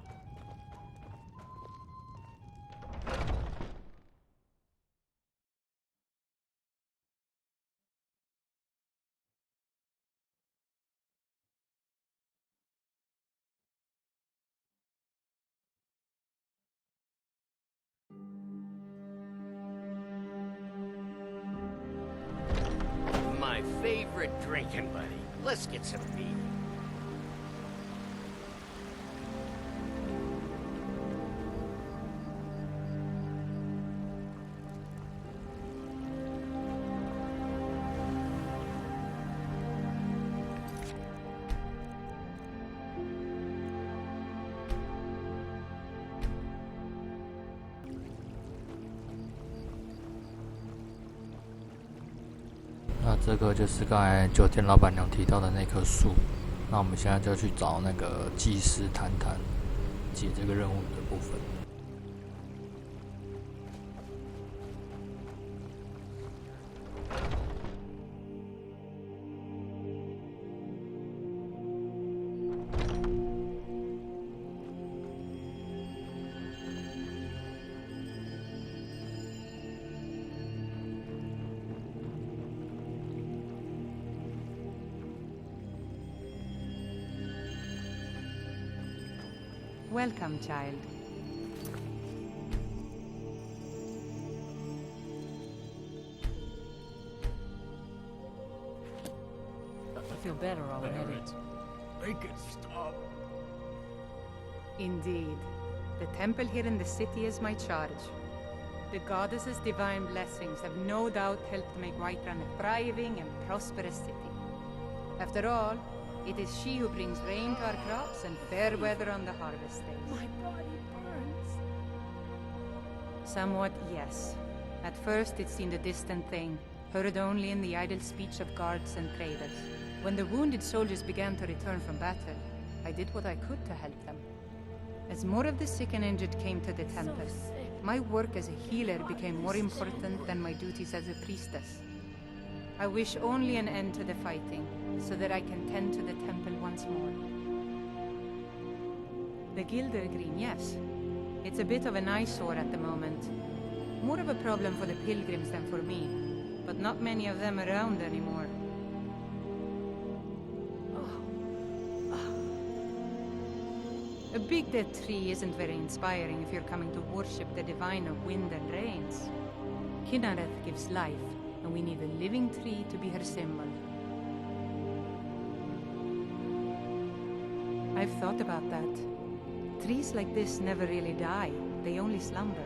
[SPEAKER 16] My favorite drinking buddy. Let's get some beer.
[SPEAKER 1] 那这个就是刚才酒店老板娘提到的那棵树。那我们现在就去找那个祭司谈谈，解这个任务的部分。
[SPEAKER 13] Welcome, child.
[SPEAKER 6] I feel better already.
[SPEAKER 2] Make it stop.
[SPEAKER 13] Indeed. The temple here in the city is my charge. The goddess's divine blessings have no doubt helped make Whiterun a thriving and prosperous city. After all, it is she who brings rain to our crops and fair weather on the harvest days.
[SPEAKER 6] My body burns.
[SPEAKER 13] Somewhat, yes. At first it seemed a distant thing, heard only in the idle speech of guards and traders. When the wounded soldiers began to return from battle, I did what I could to help them. As more of the sick and injured came to the temple, my work as a healer became more important than my duties as a priestess. I wish only an end to the fighting, so that I can tend to the temple once more. The Gildergreen, yes. It's a bit of an eyesore at the moment. More of a problem for the pilgrims than for me, but not many of them around anymore. A big dead tree isn't very inspiring if you're coming to worship the divine of wind and rains. Kinnareth gives life, and we need a living tree to be her symbol. I've thought about that. Trees like this never really die, they only slumber.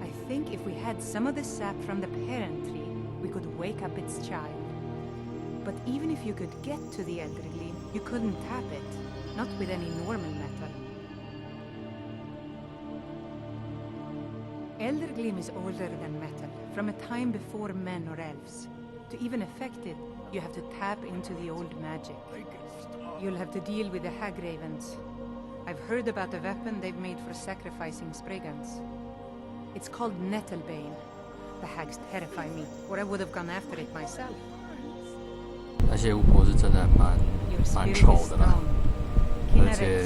[SPEAKER 13] I think if we had some of the sap from the parent tree, we could wake up its child. But even if you could get to the Eldergleam, you couldn't tap it, not with any normal metal. Eldergleam is older than metal, from a time before men or elves. To even affect it, you have to tap into the old magic. You'll have to deal with the Hagravens. I've heard about a weapon they've made for sacrificing Spriggans. It's called Nettlebane. The hags terrify me, or I would have gone after it myself.
[SPEAKER 1] 那些巫婆是真的蛮丑的啦，而且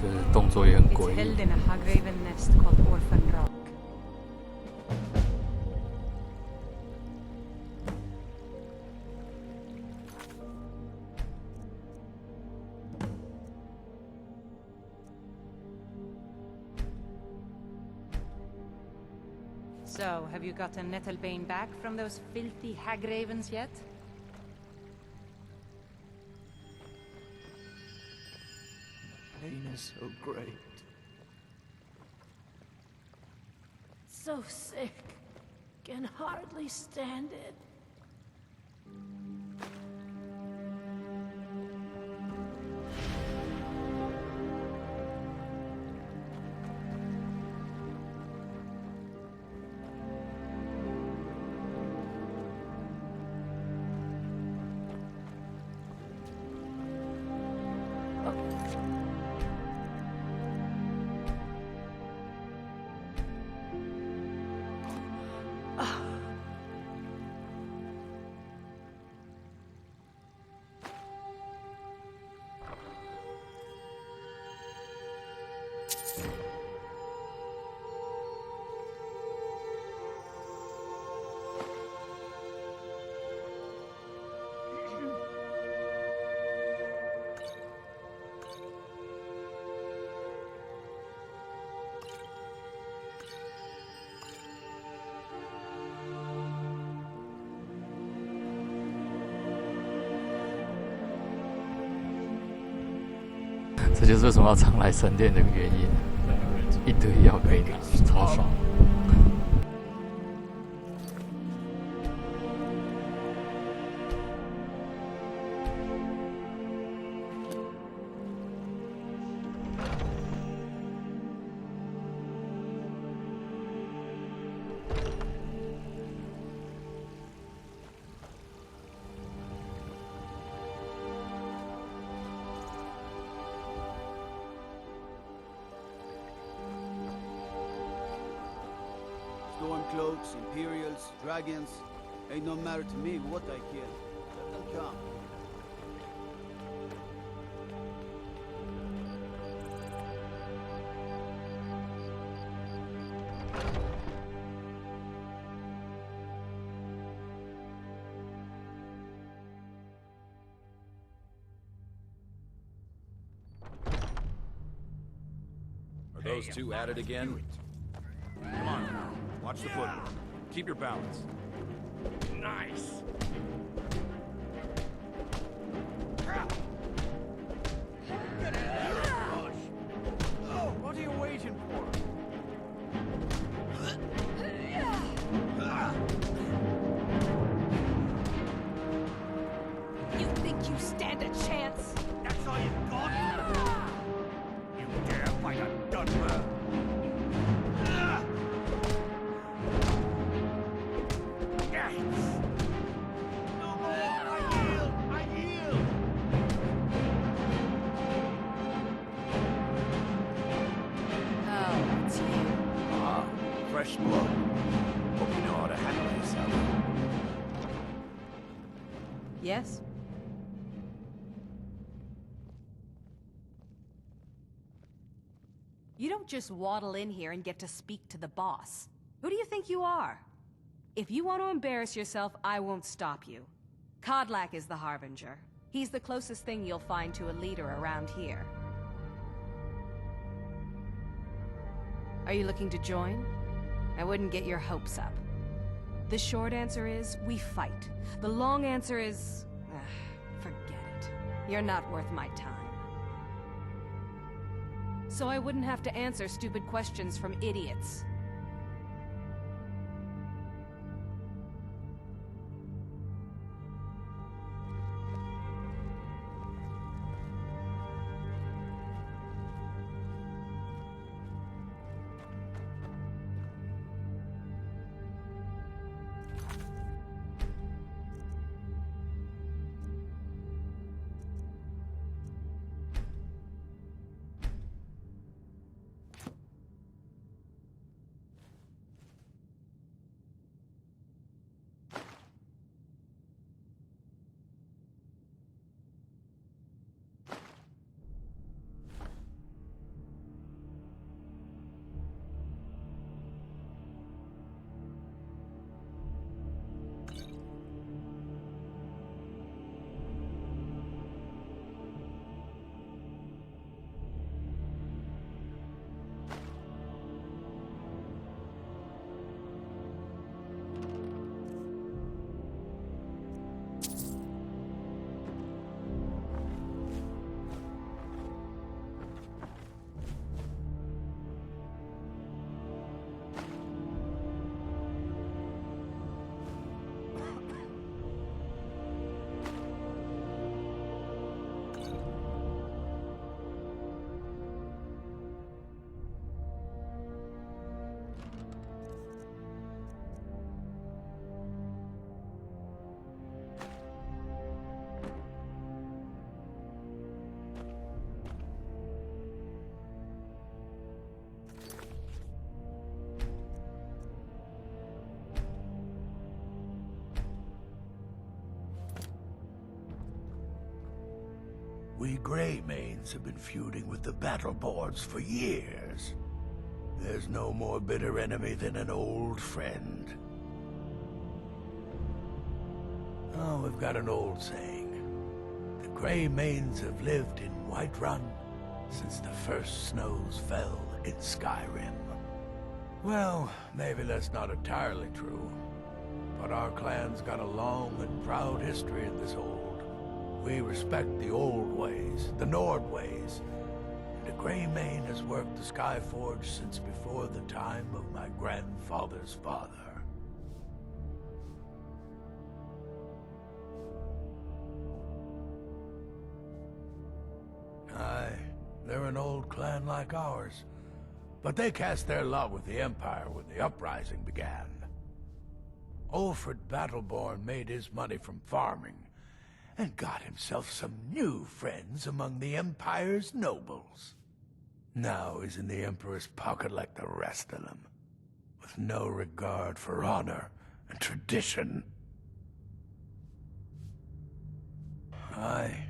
[SPEAKER 1] 就是动作也很诡异。
[SPEAKER 13] Held in a Hagraven nest called Orphan Rock. So, have you gotten Nettlebane back from those filthy Hagravens yet?
[SPEAKER 17] Pain is so great.
[SPEAKER 11] So sick. Can hardly stand it.
[SPEAKER 1] 这就是为什么要常来神殿的原因，一堆药可以拿，超爽。
[SPEAKER 18] Stormcloaks, Imperials, Dragons, ain't no matter to me what I kill. Let them come.
[SPEAKER 19] Are those two at it again? Come on, watch the footwork. Keep your balance.
[SPEAKER 16] Nice.
[SPEAKER 2] Get in there and push. Oh, what are you waiting for?
[SPEAKER 11] You think you stand a chance?
[SPEAKER 2] That's all you got? You dare fight a Dunmer?
[SPEAKER 7] Fresh blood. Hope you know how to handle yourself.
[SPEAKER 13] Yes? You don't just waddle in here and get to speak to the boss. Who do you think you are? If you want to embarrass yourself, I won't stop you. Kodlak is the Harbinger. He's the closest thing you'll find to a leader around here. Are you looking to join? I wouldn't get your hopes up. The short answer is, we fight. The long answer is... forget it. You're not worth my time. So I wouldn't have to answer stupid questions from idiots.
[SPEAKER 2] We Greymanes have been feuding with the Battleborns for years. There's no more bitter enemy than an old friend. Oh, we've got an old saying. The Greymanes have lived in Whiterun since the first snows fell in Skyrim. Well, maybe that's not entirely true, but our clan's got a long and proud history in this hold. We respect the old ways, the Nord ways, and a Greymane has worked the Skyforge since before the time of my grandfather's father. Aye, they're an old clan like ours, but they cast their lot with the Empire when the uprising began. Ulfred Battleborn made his money from farming, and got himself some new friends among the Empire's nobles. Now he's in the Emperor's pocket like the rest of them, with no regard for honor and tradition. Aye,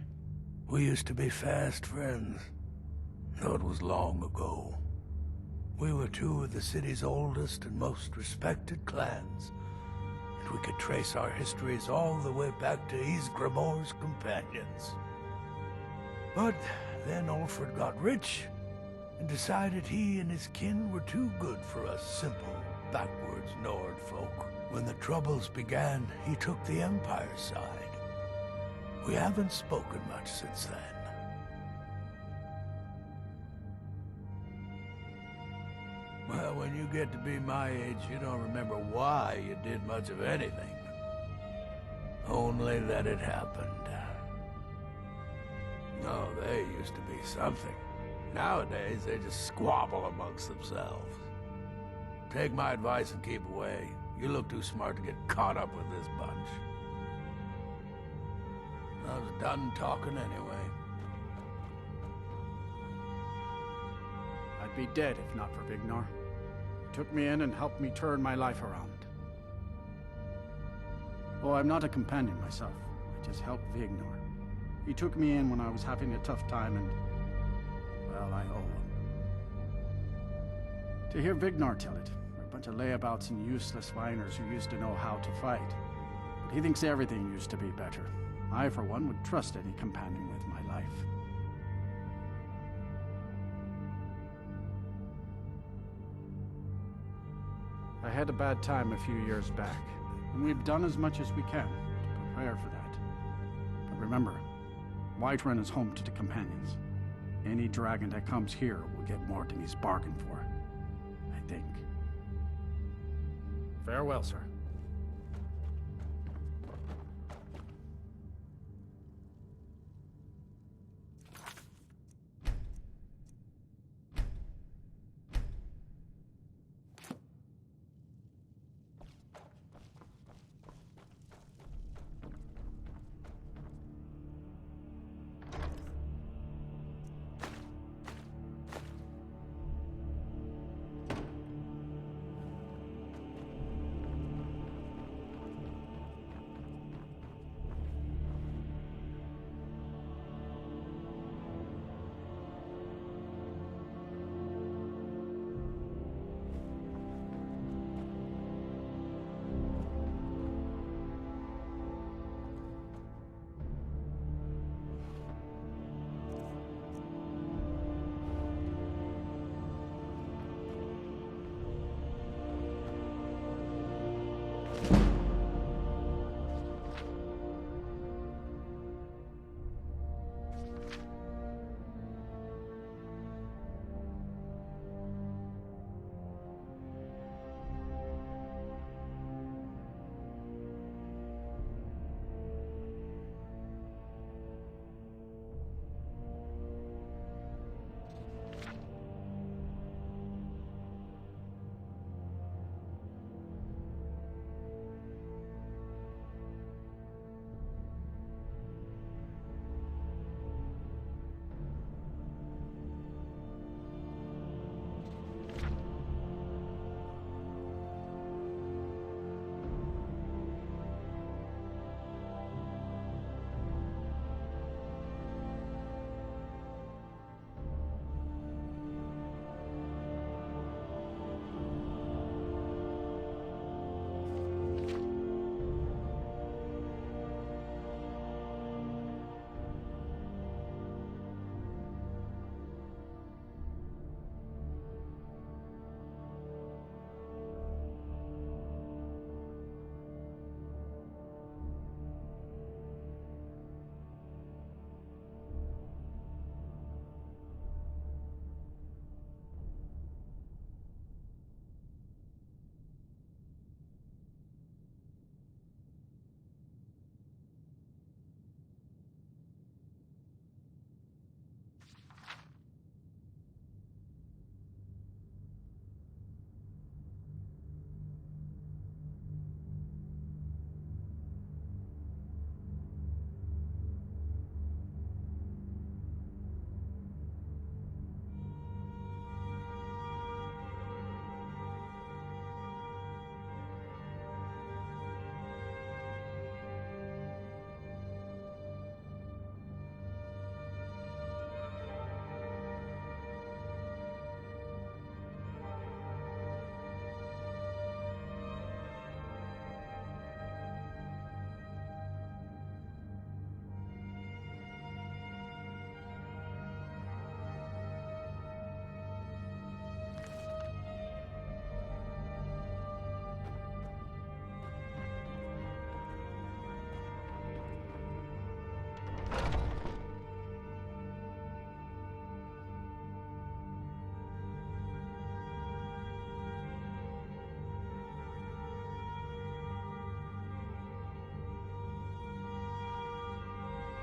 [SPEAKER 2] we used to be fast friends, though it was long ago. We were two of the city's oldest and most respected clans, and we could trace our histories all the way back to Ysgramor's companions. But then Ulfred got rich and decided he and his kin were too good for us simple, backwards Nord folk. When the troubles began, he took the Empire's side. We haven't spoken much since then. Well, when you get to be my age, you don't remember why you did much of anything. Only that it happened. No, they used to be something. Nowadays, they just squabble amongst themselves. Take my advice and keep away. You look too smart to get caught up with this bunch. I was done talking anyway.
[SPEAKER 18] I'd be dead if not for Vignar. He took me in and helped me turn my life around. Oh, I'm not a companion myself. I
[SPEAKER 20] just help Vignar. He took me in when I was having a tough time and, well, I owe him. To hear Vignar tell it, we're a bunch of layabouts and useless whiners who used to know how to fight. But he thinks everything used to be better. I, for one, would trust any companion with my life. I had a bad time a few years back, and we've done as much as we can to prepare for that. But remember, Whiterun is home to the companions. Any dragon that comes here will get more than he's bargained for, I think. Farewell, sir.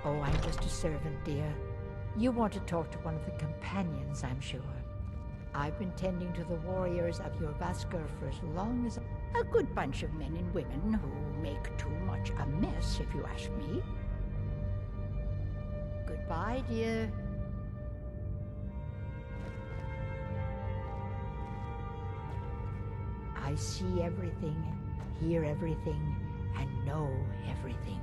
[SPEAKER 11] Oh, I'm just a servant, dear. You want to talk to one of the companions, I'm sure. I've been tending to the warriors of your Vaskr for as long as... A good bunch of men and women who make too much a mess, if you ask me. Goodbye, dear. I see everything, hear everything, and know everything.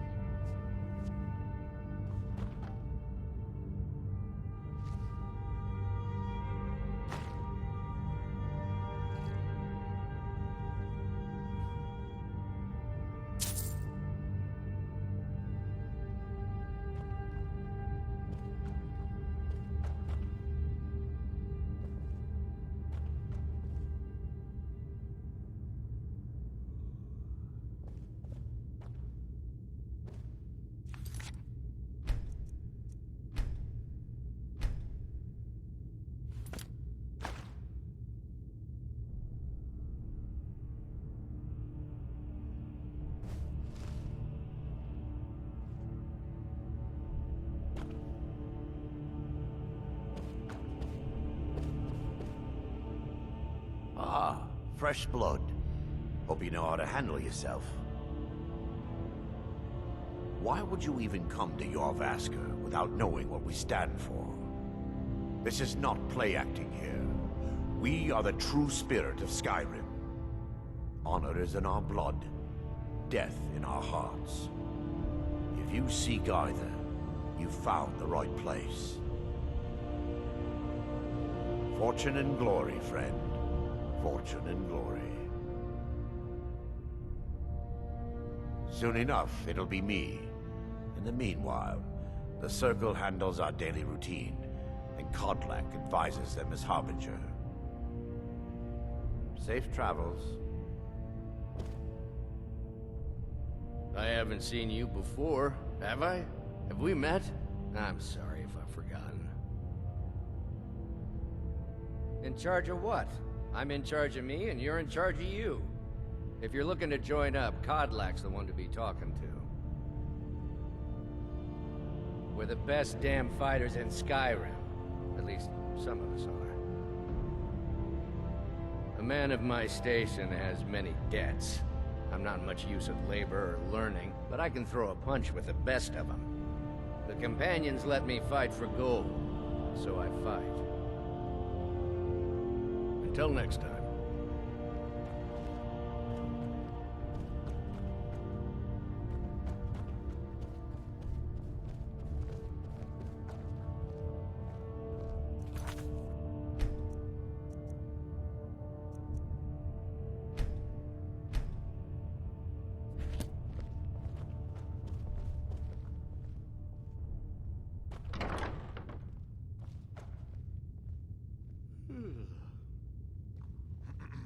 [SPEAKER 16] Fresh blood. Hope you know how to handle yourself. Why would you even come to Jorrvaskr without knowing what we stand for? This is not play acting here. We are the true spirit of Skyrim. Honor is in our blood, death in our hearts. If you seek either, you've found the right place. Fortune and glory, friend. Fortune and glory. Soon enough, it'll be me. In the meanwhile, the Circle handles our daily routine, and Kodlak advises them as Harbinger. Safe travels.
[SPEAKER 21] I haven't seen you before, have I? Have we met? I'm sorry if I've forgotten. In charge of what? I'm in charge of me, and you're in charge of you. If you're looking to join up, Kodlak's the one to be talking to. We're the best damn fighters in Skyrim. At least, some of us are. A man of my station has many debts. I'm not much use of labor or learning, but I can throw a punch with the best of them. The companions let me fight for gold, so I fight. Until next time.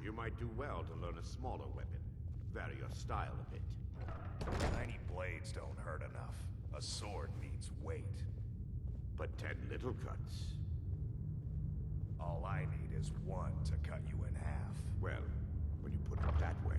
[SPEAKER 16] You might do well to learn a smaller weapon. Vary your style a bit.
[SPEAKER 7] Tiny blades don't hurt enough. A sword needs weight.
[SPEAKER 16] But 10 little cuts.
[SPEAKER 7] All I need is one to cut you in half.
[SPEAKER 16] Well, when you put it that way.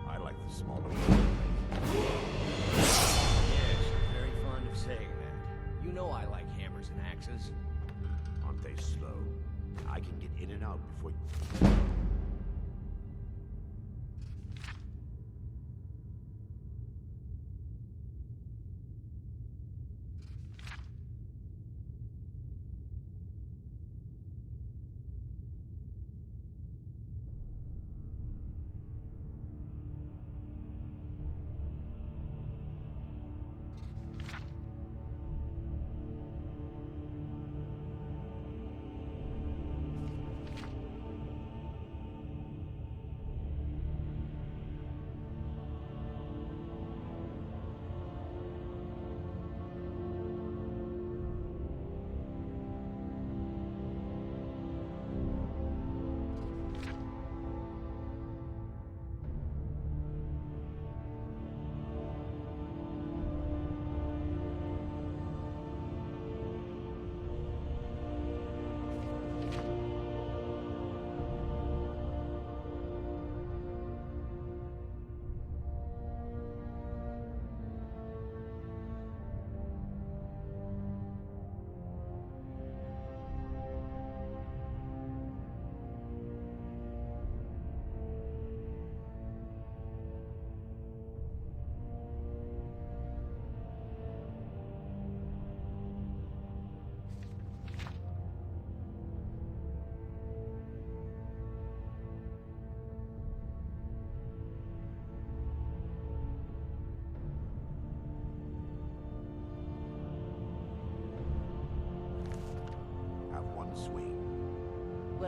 [SPEAKER 16] I like the smaller one.
[SPEAKER 21] Yes, you're very fond of saying that. You know I like hammers and axes.
[SPEAKER 16] Aren't they slow? I can get in and out before you...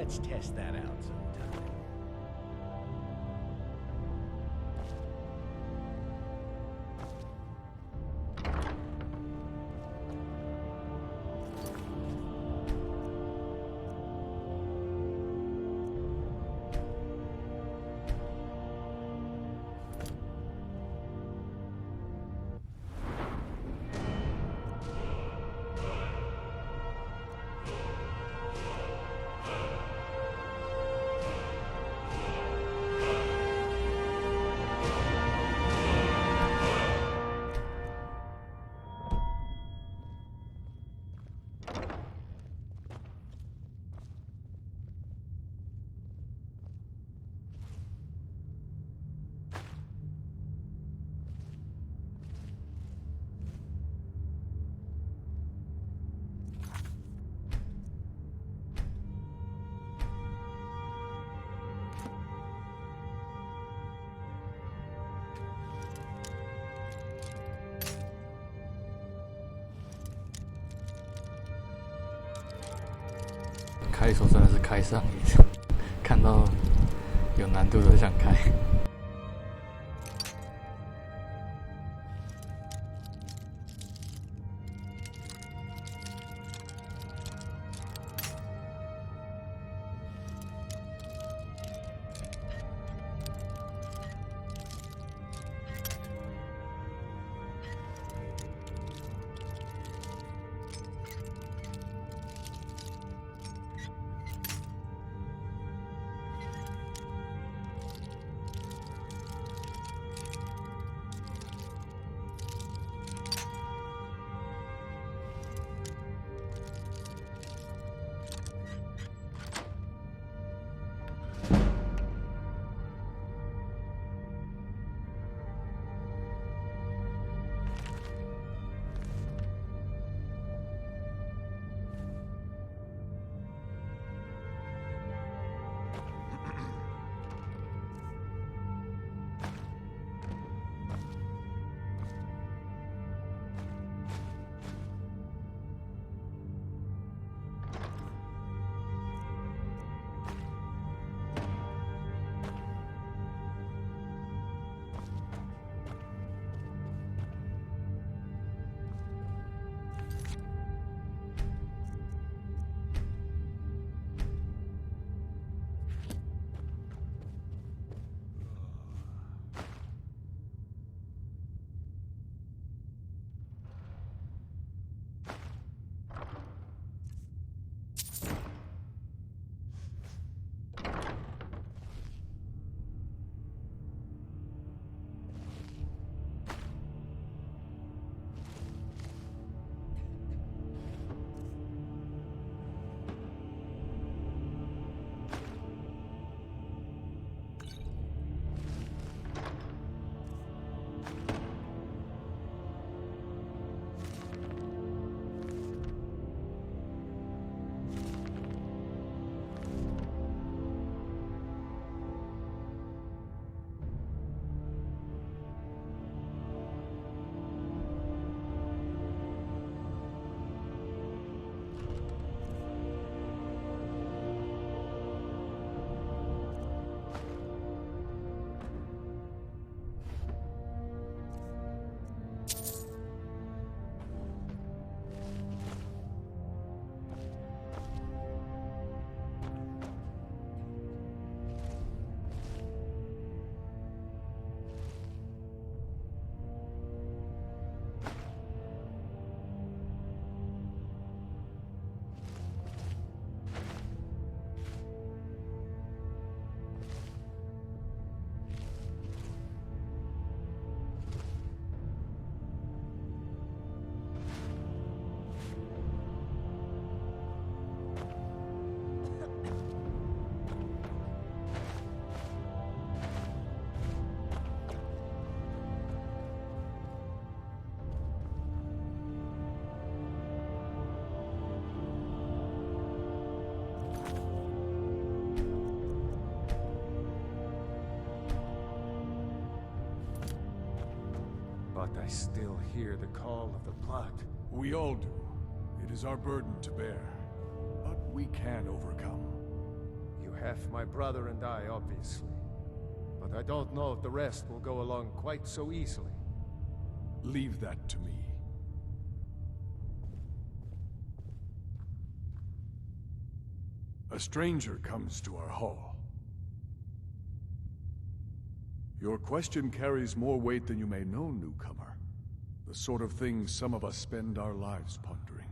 [SPEAKER 16] Let's test that out sometime.
[SPEAKER 1] 开手真的是开上瘾，看到有难度都想开。
[SPEAKER 9] But I still hear the call of the blood.
[SPEAKER 2] We all do. It is our burden to bear. But we can overcome.
[SPEAKER 9] Hef, my brother and I, obviously. But I don't know if the rest will go along quite so easily.
[SPEAKER 3] Leave that to me. A stranger comes to our hall. Your question carries more weight than you may know, newcomer. The sort of thing some of us spend our lives pondering.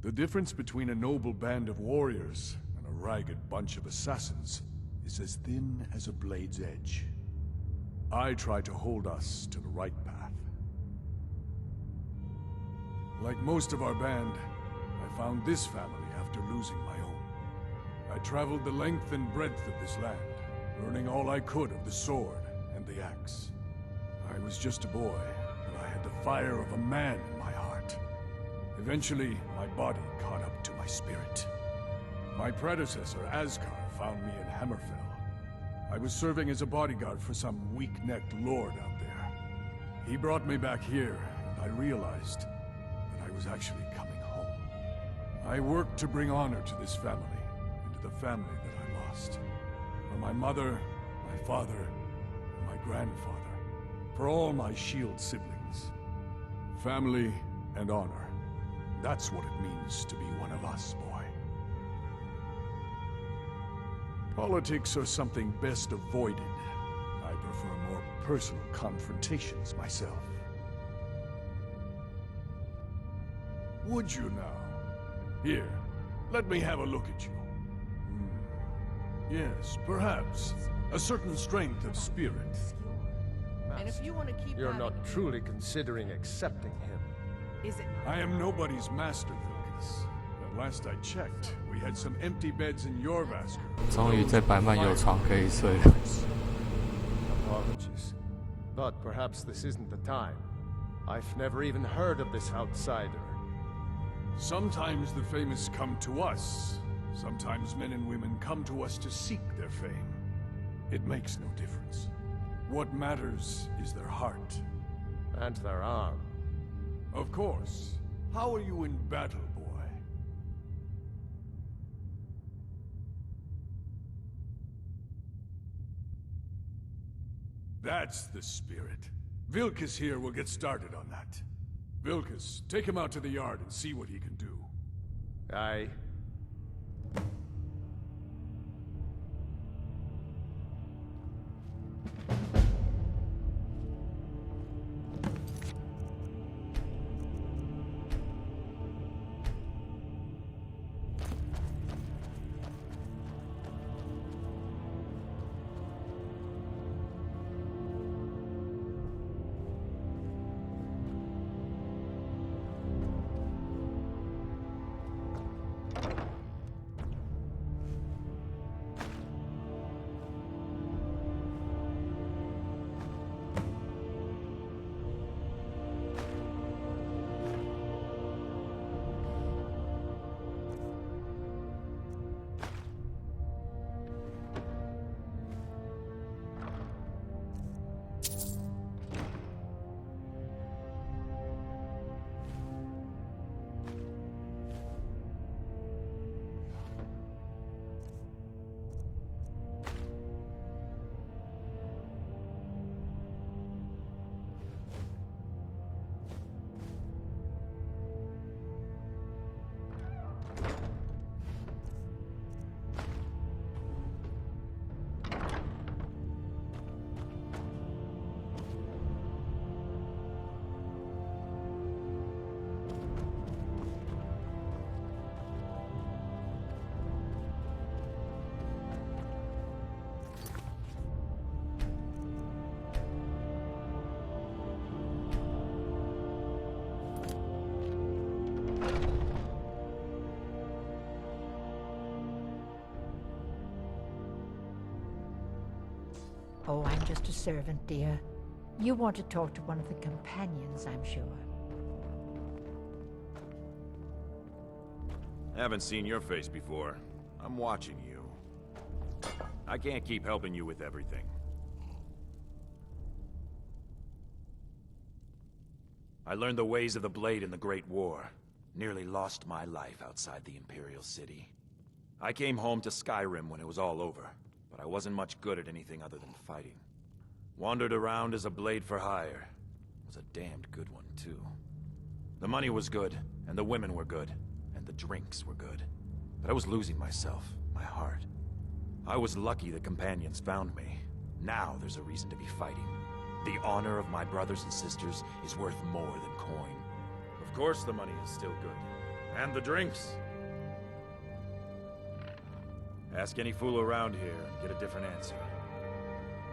[SPEAKER 3] The difference between a noble band of warriors and a ragged bunch of assassins is as thin as a blade's edge. I try to hold us to the right path. Like most of our band, I found this family after losing my own. I traveled the length and breadth of this land, learning all I could of the sword and the axe. I was just a boy, but I had the fire of a man in my heart. Eventually, my body caught up to my spirit. My predecessor, Asgar, found me in Hammerfell. I was serving as a bodyguard for some weak-necked lord out there. He brought me back here, and I realized that I was actually coming home. I worked to bring honor to this family, and to the family that I lost. For my mother, my father, and my grandfather. For all my shield siblings. Family and honor. That's what it means to be one of us, boy. Politics are something best avoided. I prefer more personal confrontations myself. Would you now? Here, let me have a look at you. Yes, perhaps. A certain strength of spirit.
[SPEAKER 6] And if you want to keep
[SPEAKER 9] You're not truly considering accepting him.
[SPEAKER 6] Is it?
[SPEAKER 3] I am nobody's master, Vilkas. But last I checked, we had some empty beds in your Vasker.
[SPEAKER 1] 终于在白曼有床可以睡了。
[SPEAKER 9] Apologies. But perhaps this isn't the time. I've never even heard of this outsider.
[SPEAKER 3] Sometimes the famous come to us. Sometimes men and women come to us to seek their fame. It makes no difference. What matters is their heart.
[SPEAKER 9] And their arm.
[SPEAKER 3] Of course. How are you in battle, boy? That's the spirit. Vilkas here will get started on that. Vilkas, take him out to the yard and see what he can do.
[SPEAKER 9] Aye.
[SPEAKER 11] Oh, I'm just a servant, dear. You want to talk to one of the companions, I'm sure.
[SPEAKER 19] Haven't seen your face before. I'm watching you. I can't keep helping you with everything. I learned the ways of the blade in the Great War. Nearly lost my life outside the Imperial City. I came home to Skyrim when it was all over, but I wasn't much good at anything other than fighting. Wandered around as a blade for hire. Was a damned good one, too. The money was good, and the women were good, and the drinks were good. But I was losing myself, my heart. I was lucky the companions found me. Now there's a reason to be fighting. The honor of my brothers and sisters is worth more than coin. Of course the money is still good. And the drinks. Ask any fool around here and get a different answer.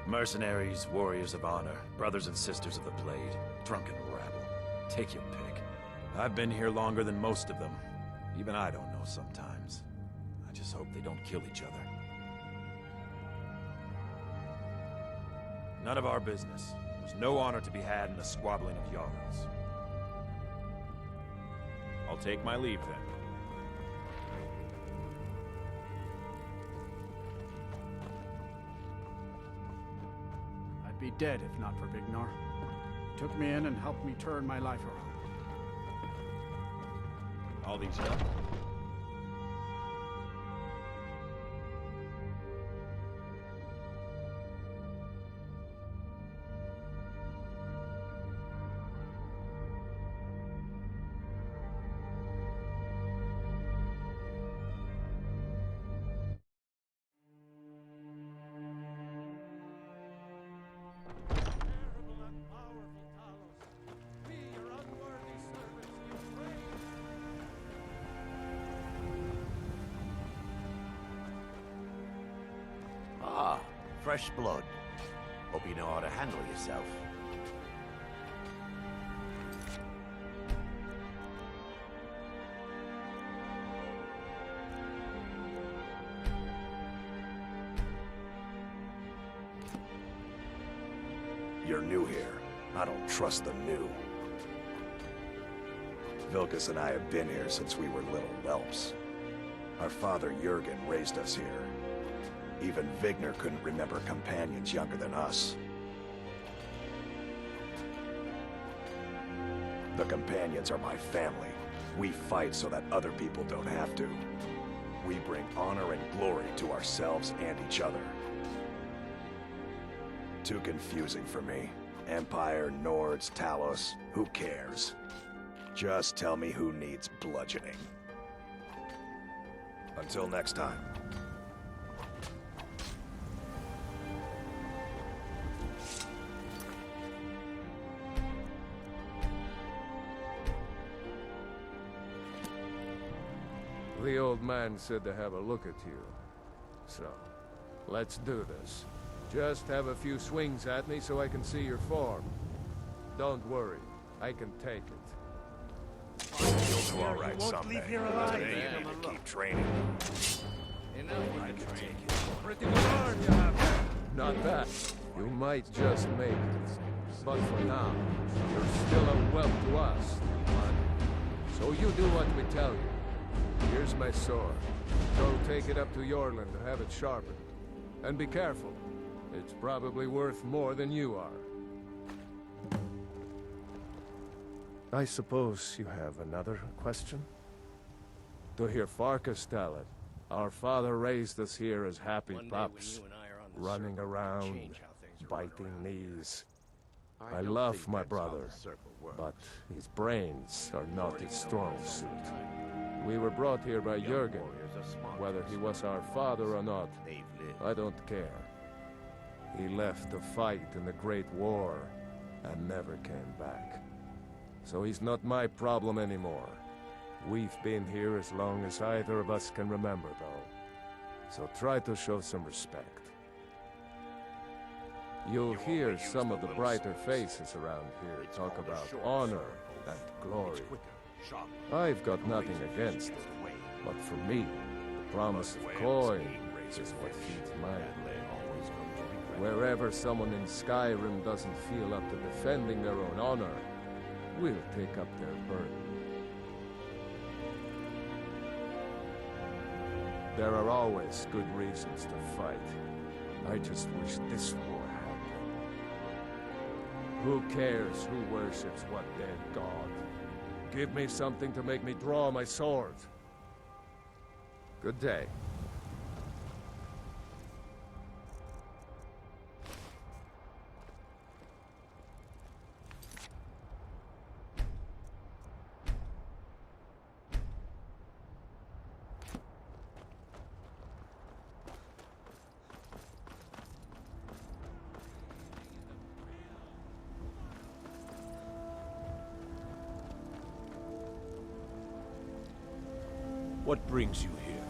[SPEAKER 19] Mercenaries, warriors of honor, brothers and sisters of the blade, drunken rabble. Take your pick. I've been here longer than most of them. Even I don't know sometimes. I just hope they don't kill each other. None of our business. There's no honor to be had in the squabbling of Jarls. I'll take my leave then.
[SPEAKER 20] I'd be dead if not for Vignar. He took me in and helped me turn my life around.
[SPEAKER 19] All these young?
[SPEAKER 2] Ah, fresh blood. Hope you know how to handle yourself.
[SPEAKER 7] You're new here. I don't trust the new. Vilkas and I have been here since we were little whelps. Our father Jurgen raised us here. Even Vignar couldn't remember companions younger than us. The companions are my family. We fight so that other people don't have to. We bring honor and glory to ourselves and each other. Too confusing for me. Empire, Nords, Talos, who cares? Just tell me who needs bludgeoning. Until next time.
[SPEAKER 9] The old man said to have a look at you. So, let's do this. Just have a few swings at me so I can see your form. Don't worry, I can take it.
[SPEAKER 7] You'll do all right someday. Today you need to keep training.
[SPEAKER 9] I can take it. Pretty good arm you have. Not bad. You might just make it. But for now, you're still a whelp to us, man. So you do what we tell you. Here's my sword. Go take it up to Yorland to have it sharpened. And be careful. It's probably worth more than you are. I suppose you have another question? To hear Farkas tell it, our father raised us here as happy pups, running around, biting knees. I love my brother, but his brains are not his strong suit. We were brought here by Jurgen. Whether he was our father or not, I don't care. He left to fight in the Great War and never came back. So he's not my problem anymore. We've been here as long as either of us can remember, though. So try to show some respect. You'll hear some of the brighter faces around here talk about honor and glory. I've got nothing against it, but for me, the promise of coin is what feeds my blood. Wherever someone in Skyrim doesn't feel up to defending their own honor, we'll take up their burden. There are always good reasons to fight. I just wish this war happened. Who cares who worships what dead god? Give me something to make me draw my sword. Good day.
[SPEAKER 15] What brings you here?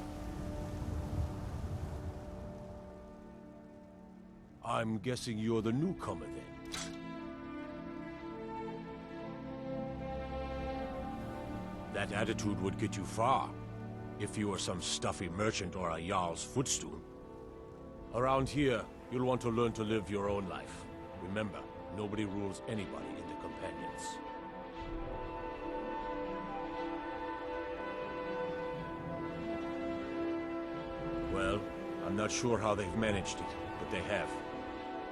[SPEAKER 15] I'm guessing you're the newcomer then. That attitude would get you far, if you were some stuffy merchant or a Jarl's footstool. Around here, you'll want to learn to live your own life. Remember, nobody rules anybody in the Companions. Well, I'm not sure how they've managed it, but they have.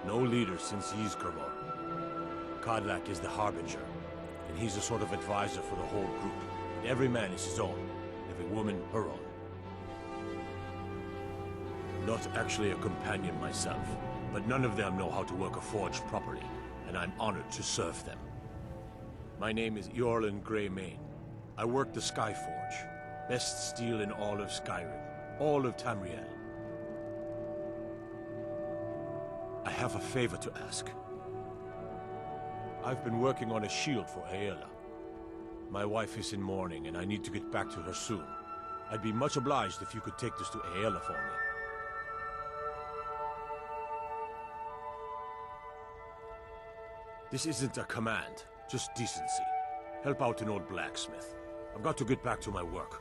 [SPEAKER 15] No leader since Ysgramor. Kodlak is the Harbinger, and he's a sort of advisor for the whole group. And every man is his own, every woman her own. Not actually a companion myself, but none of them know how to work a forge properly, and I'm honored to serve them. My name is Eorlin Greymane. I work the Skyforge. Best steel in all of Skyrim, all of Tamriel. I have a favor to ask. I've been working on a shield for Aela. My wife is in mourning, and I need to get back to her soon. I'd be much obliged if you could take this to Aela for me. This isn't a command, just decency. Help out an old blacksmith. I've got to get back to my work.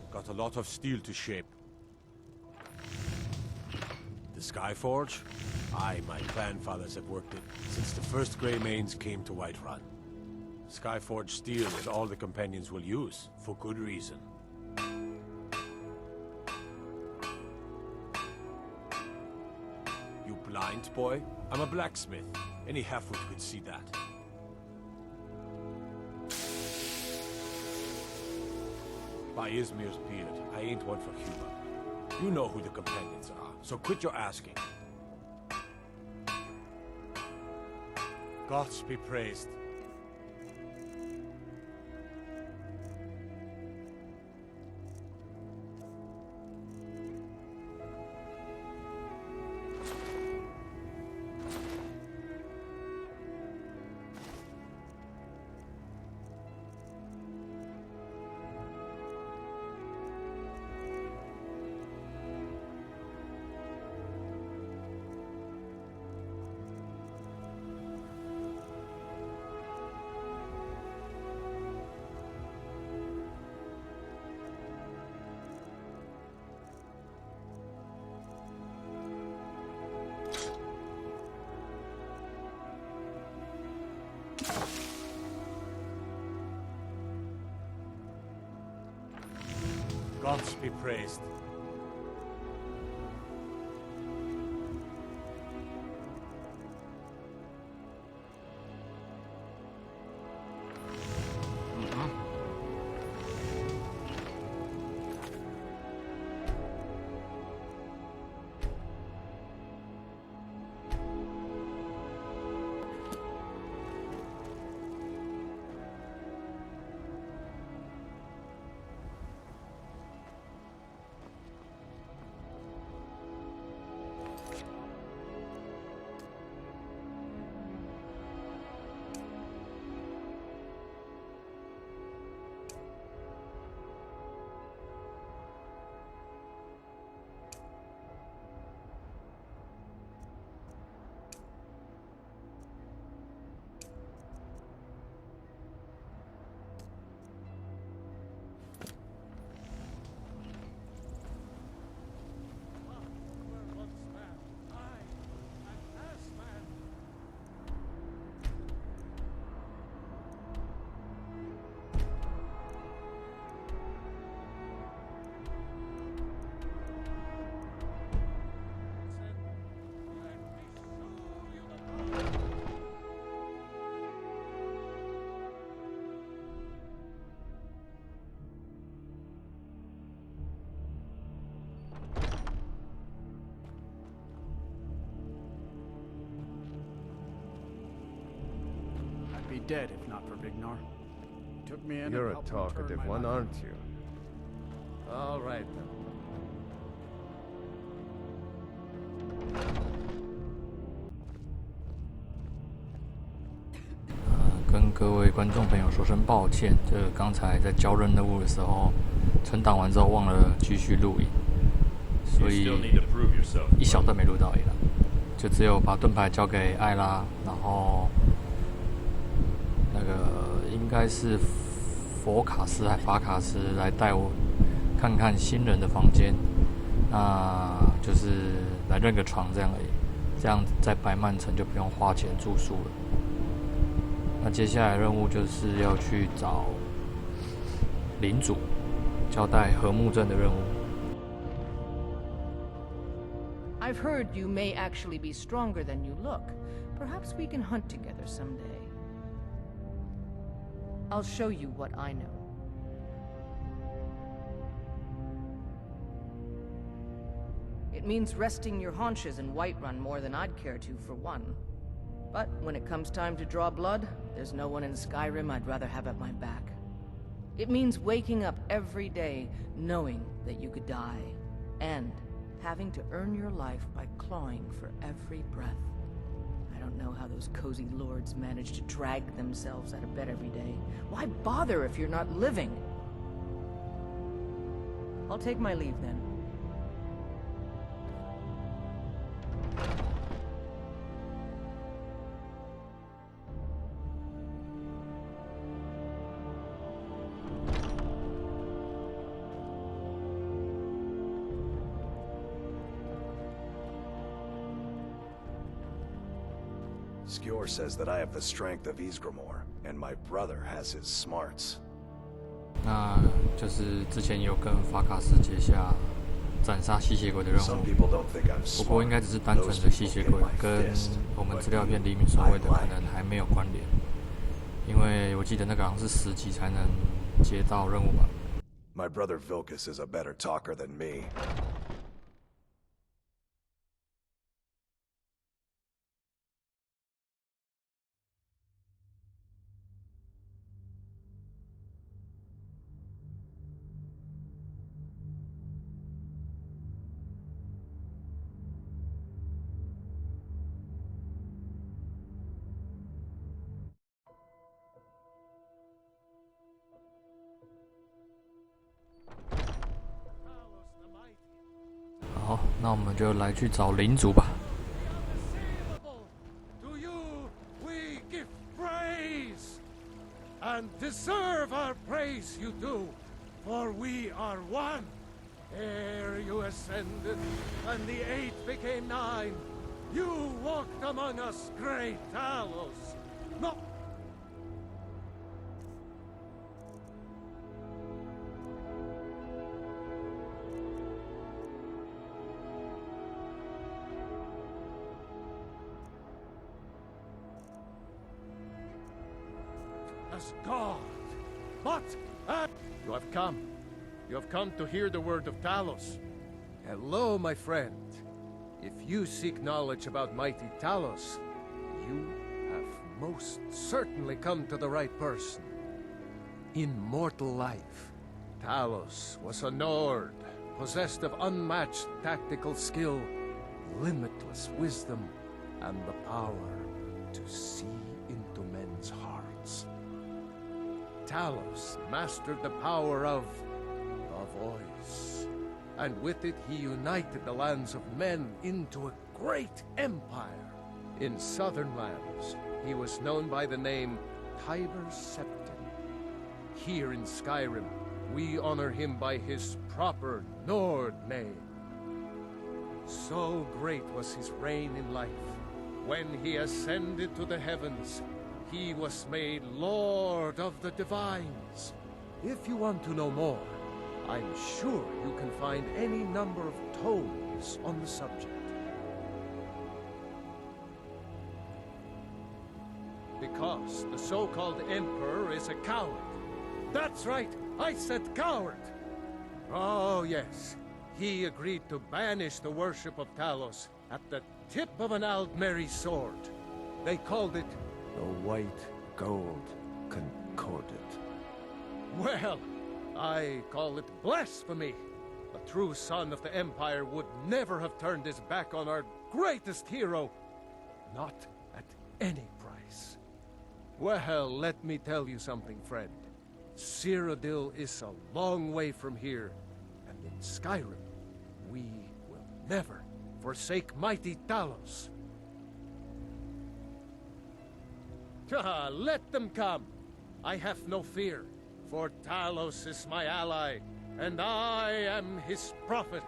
[SPEAKER 15] Got a lot of steel to shape. The Skyforge? Aye, my grandfathers have worked it since the first Greymanes came to Whiterun. Skyforge steel is all the Companions will use, for good reason. You blind, boy? I'm a blacksmith. Any halfwit could see that. By Izmir's beard, I ain't one for humor. You know who the Companions are, so quit your asking. Gods be praised. Gods be praised.
[SPEAKER 20] dead if not for Vignar. He took me in
[SPEAKER 9] You're
[SPEAKER 20] and
[SPEAKER 9] a
[SPEAKER 20] helped me turn
[SPEAKER 9] talkative
[SPEAKER 20] my
[SPEAKER 9] one,
[SPEAKER 20] life.
[SPEAKER 9] aren't you? All right then.
[SPEAKER 1] 跟各位观众朋友说声抱歉，就是刚才在交任务的时候，存档完之后忘了继续录影，所以一小段没录到而已啦，就只有把盾牌交给艾拉，然后那个应该是佛卡斯还法卡斯来带我看看新人的房间，那就是来认个床这样而已，这样在白曼城就不用花钱住宿了。那接下来任务就是要去找领主，交代和睦镇的任务。
[SPEAKER 6] I've heard you may actually be stronger than you look. Perhaps we can hunt together someday. I'll show you what I know. It means resting your haunches in Whiterun more than I'd care to for one. But when it comes time to draw blood, there's no one in Skyrim I'd rather have at my back. It means waking up every day knowing that you could die, and having to earn your life by clawing for every breath. I don't know how those cozy lords manage to drag themselves out of bed every day. Why bother if you're not living? I'll take my leave then.
[SPEAKER 7] Skjor says that I have the strength of Ysgramor, and my brother has his smarts.
[SPEAKER 1] 那就是之前有跟法卡斯结下斩杀吸血鬼的任务，不过应该只是单纯的吸血鬼，跟我们资料片黎明所谓的可能还没有关联，因为我记得那个好像是10级才能接到任务吧。
[SPEAKER 7] My brother Vilkas is a better talker than me.
[SPEAKER 1] Talos 好，那我们就来去找领主吧。
[SPEAKER 9] To you we give praise, and deserve our praise you do, for we are one. Ere you ascended, and the 8 became 9, you walked among us, great Talos. No. As God, but you have come. You have come to hear the word of Talos. Hello, my friend. If you seek knowledge about mighty Talos, you have most certainly come to the right person. In mortal life, Talos was a Nord, possessed of unmatched tactical skill, limitless wisdom, and the power to see into men's hearts. Talos mastered the power of the voice, and with it he united the lands of men into a great empire. In southern lands, he was known by the name Tiber Septim. Here in Skyrim, we honor him by his proper Nord name. So great was his reign in life. When he ascended to the heavens, he was made Lord of the Divines. If you want to know more, I'm sure you can find any number of tomes on the subject. Because the so-called Emperor is a coward. That's right, I said coward! Oh yes, he agreed to banish the worship of Talos at the tip of an Aldmeri sword. They called it the White
[SPEAKER 15] gold concordat.
[SPEAKER 9] Well, I call it blasphemy. A true son of the Empire would never have turned his back on our greatest hero. Not at any price. Well, let me tell you something, friend. Cyrodiil is a long way from here, and in Skyrim, we will never forsake mighty Talos. Let them come. I have no fear, for Talos is my ally, and I am his prophet.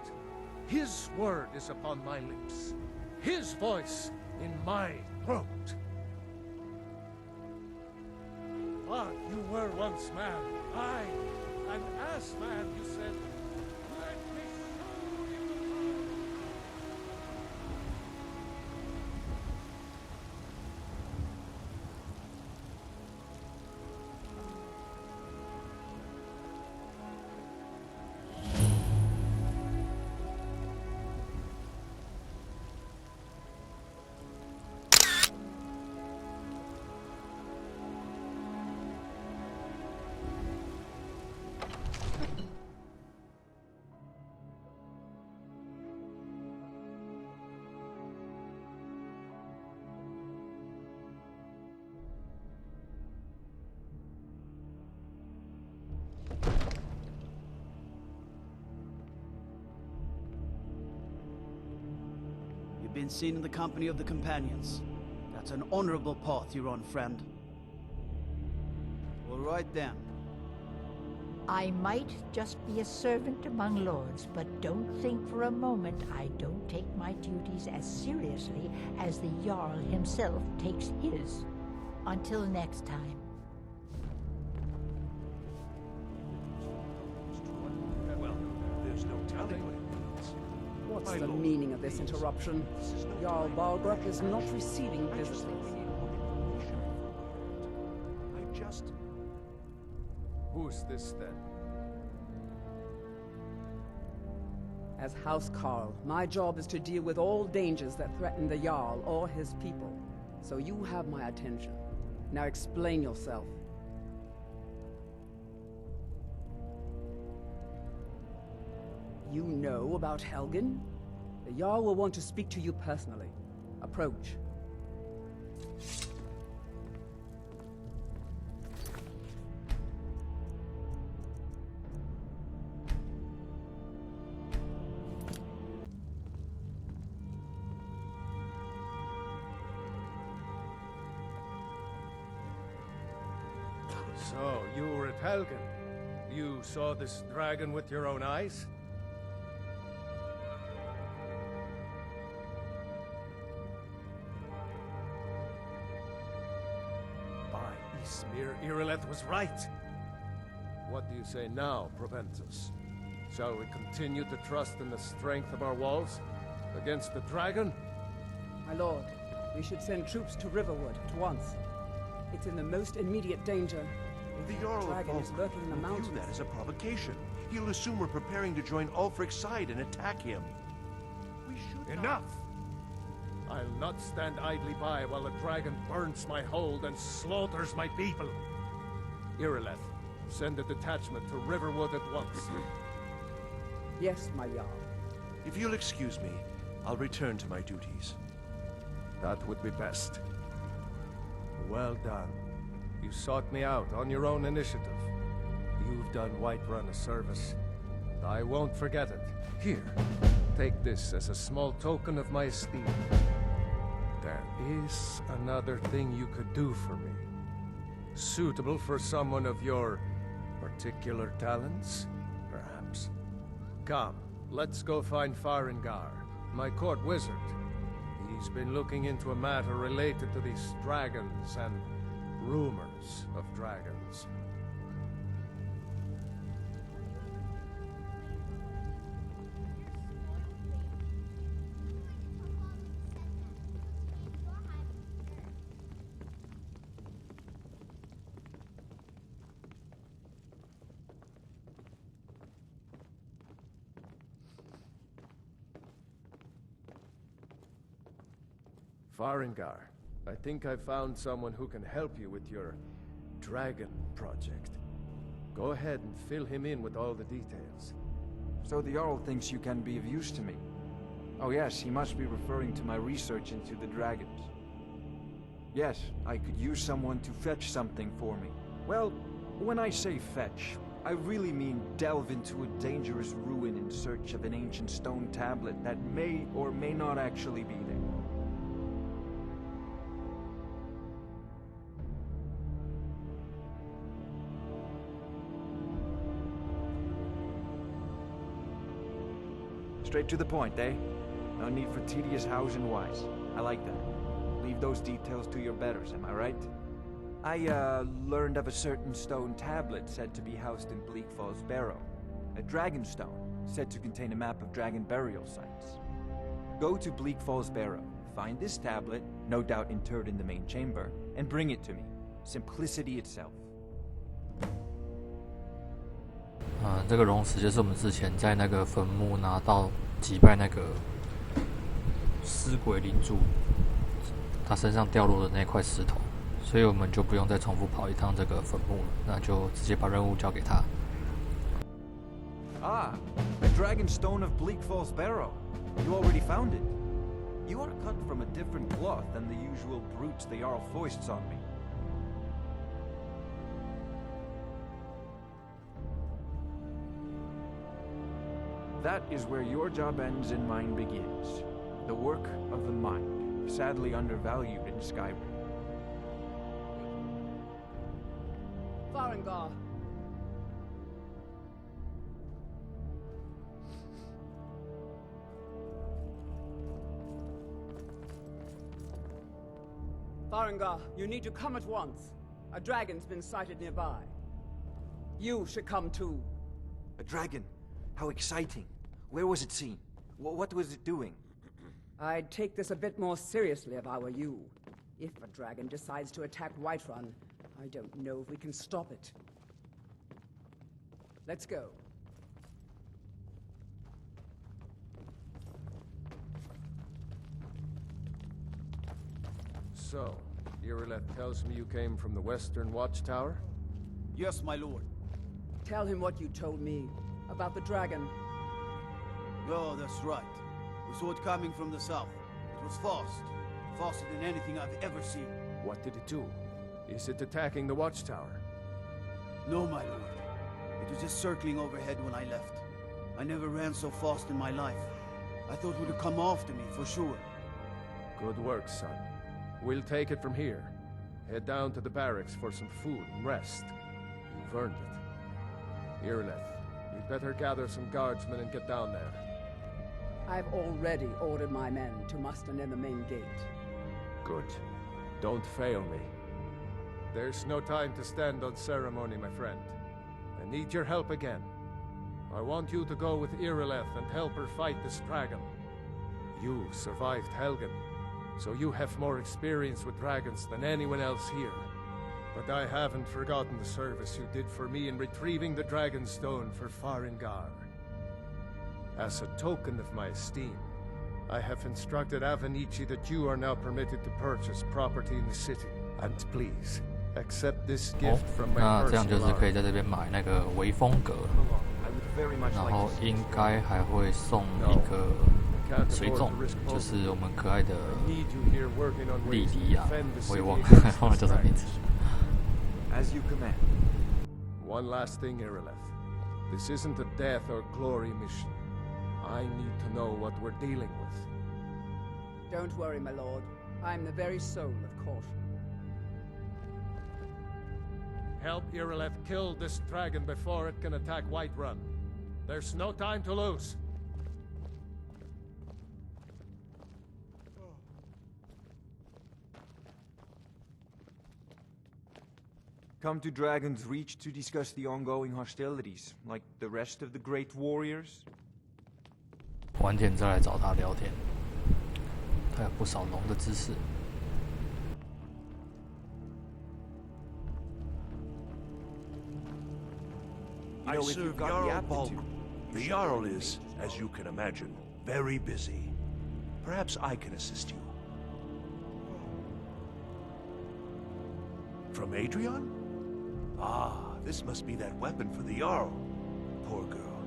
[SPEAKER 9] His word is upon my lips, his voice in my throat. But you were once man, I, an ass man, you said. Let me show you.
[SPEAKER 18] You've been seen in the company of the companions. That's an honorable path you're on, friend. All right then.
[SPEAKER 11] I might just be a servant among lords, but don't think for a moment I don't take my duties as seriously as the Jarl himself takes his. Until next time.
[SPEAKER 15] Well, there's no telling what it means.
[SPEAKER 10] What's the meaning of this interruption? Jarl Balgruck is not receiving visitors.
[SPEAKER 9] Who's this, then?
[SPEAKER 10] As House Carl, my job is to deal with all dangers that threaten the Jarl or his people. So you have my attention. Now explain yourself. You know about Helgen? The Jarl will want to speak to you personally. Approach.
[SPEAKER 9] So, you were at Helgen. You saw this dragon with your own eyes? By Ysmir, Irileth was right. What do you say now, Proventus? Shall we continue to trust in the strength of our walls against the dragon?
[SPEAKER 10] My lord, we should send troops to Riverwood at once. It's in the most immediate danger.
[SPEAKER 15] The Jarl
[SPEAKER 10] dragon
[SPEAKER 15] of
[SPEAKER 10] is lurking in the
[SPEAKER 15] will
[SPEAKER 10] mountains.
[SPEAKER 15] view that as a provocation. He'll assume we're preparing to join Ulfric's side and attack him. We should
[SPEAKER 9] Enough! I'll not stand idly by while the dragon burns my hold and slaughters my people. Irileth, send a detachment to Riverwood at once.
[SPEAKER 10] Yes, my Jarl.
[SPEAKER 15] If you'll excuse me, I'll return to my duties.
[SPEAKER 9] That would be best. Well done. You sought me out on your own initiative. You've done Whiterun a service. I won't forget it. Here, take this as a small token of my esteem. There is another thing you could do for me. Suitable for someone of your particular talents, perhaps. Come, let's go find Farengar, my court wizard. He's been looking into a matter related to these dragons and rumors of dragons. Farengar, I think I found someone who can help you with your dragon project. Go ahead and fill him in with all the details.
[SPEAKER 8] So the Jarl thinks you can be of use to me. Oh yes, he must be referring to my research into the dragons. Yes, I could use someone to fetch something for me. Well, when I say fetch, I really mean delve into a dangerous ruin in search of an ancient stone tablet that may or may not actually be there. Straight to the point, eh? No need for tedious hows and whys. I like that. Leave those details to your betters, am I right? I, learned of a certain stone tablet said to be housed in Bleak Falls Barrow. A dragon stone, said to contain a map of dragon burial sites. Go to Bleak Falls Barrow, find this tablet, no doubt interred in the main chamber, and bring it to me. Simplicity itself.
[SPEAKER 1] 这个溶石就是我们之前在那个坟墓拿到击败那个尸鬼领主，他身上掉落的那块石头，所以我们就不用再重复跑一趟这个坟墓了，那就直接把任务交给他。
[SPEAKER 8] Ah, a dragon stone of Bleak Falls Barrow. You already found it. You are cut from a different cloth than the usual brutes the Jarl foists on me. That is where your job ends and mine begins. The work of the mind, sadly undervalued in Skyrim.
[SPEAKER 10] Farengar. Farengar, you need to come at once. A dragon's been sighted nearby. You should come too.
[SPEAKER 8] A dragon? How exciting. Where was it seen? What was it doing?
[SPEAKER 10] I'd take this a bit more seriously if I were you. If a dragon decides to attack Whiterun, I don't know if we can stop it. Let's go.
[SPEAKER 9] So, Irileth tells me you came from the Western Watchtower?
[SPEAKER 18] Yes, my lord.
[SPEAKER 10] Tell him what you told me about the dragon.
[SPEAKER 18] Oh, that's right. We saw it coming from the south. It was fast. Faster than anything I've ever seen.
[SPEAKER 9] What did it do? Is it attacking the Watchtower?
[SPEAKER 18] No, my lord. It was just circling overhead when I left. I never ran so fast in my life. I thought it would come after me, for sure.
[SPEAKER 9] Good work, son. We'll take it from here. Head down to the barracks for some food and rest. You've earned it. Irileth, you'd better gather some guardsmen and get down there.
[SPEAKER 10] I've already ordered my men to muster near the main gate.
[SPEAKER 9] Good. Don't fail me. There's no time to stand on ceremony, my friend. I need your help again. I want you to go with Irileth and help her fight this dragon. You survived Helgen, so you have more experience with dragons than anyone else here. But I haven't forgotten the service you did for me in retrieving the Dragon Stone for Farengar. As a token of my esteem, I have instructed Avenici that you are now permitted to purchase property in the city. And please, accept this gift from my
[SPEAKER 1] 那这样
[SPEAKER 9] personal
[SPEAKER 1] 就是可以
[SPEAKER 9] army.
[SPEAKER 1] 在这边买那个微风格，然后应该还会送一个随从，就是我们可爱的莉迪亚，我也忘了叫什么名字。
[SPEAKER 8] As you command.
[SPEAKER 9] One last thing, Irileth. This isn't a death or glory mission. I need to know what we're dealing with.
[SPEAKER 10] Don't worry, my lord. I'm the very soul of caution.
[SPEAKER 9] Help Irileth kill this dragon before it can attack Whiterun. There's no time to lose.
[SPEAKER 8] Come to Dragon's Reach to discuss the ongoing hostilities, like the rest of the great warriors?
[SPEAKER 1] 晚点再来找他聊天，他有不少龙的知识。
[SPEAKER 2] I serve Jarl Balgruuf. The Jarl is, as you can imagine, very busy. Perhaps I can assist you. From Adrian? Ah, this must be that weapon for the Jarl. Poor girl.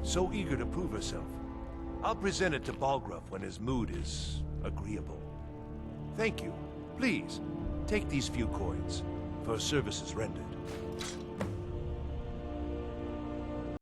[SPEAKER 2] So eager to prove herself. I'll present it to Balgruuf when his mood is agreeable. Thank you. Please, take these few coins for services rendered.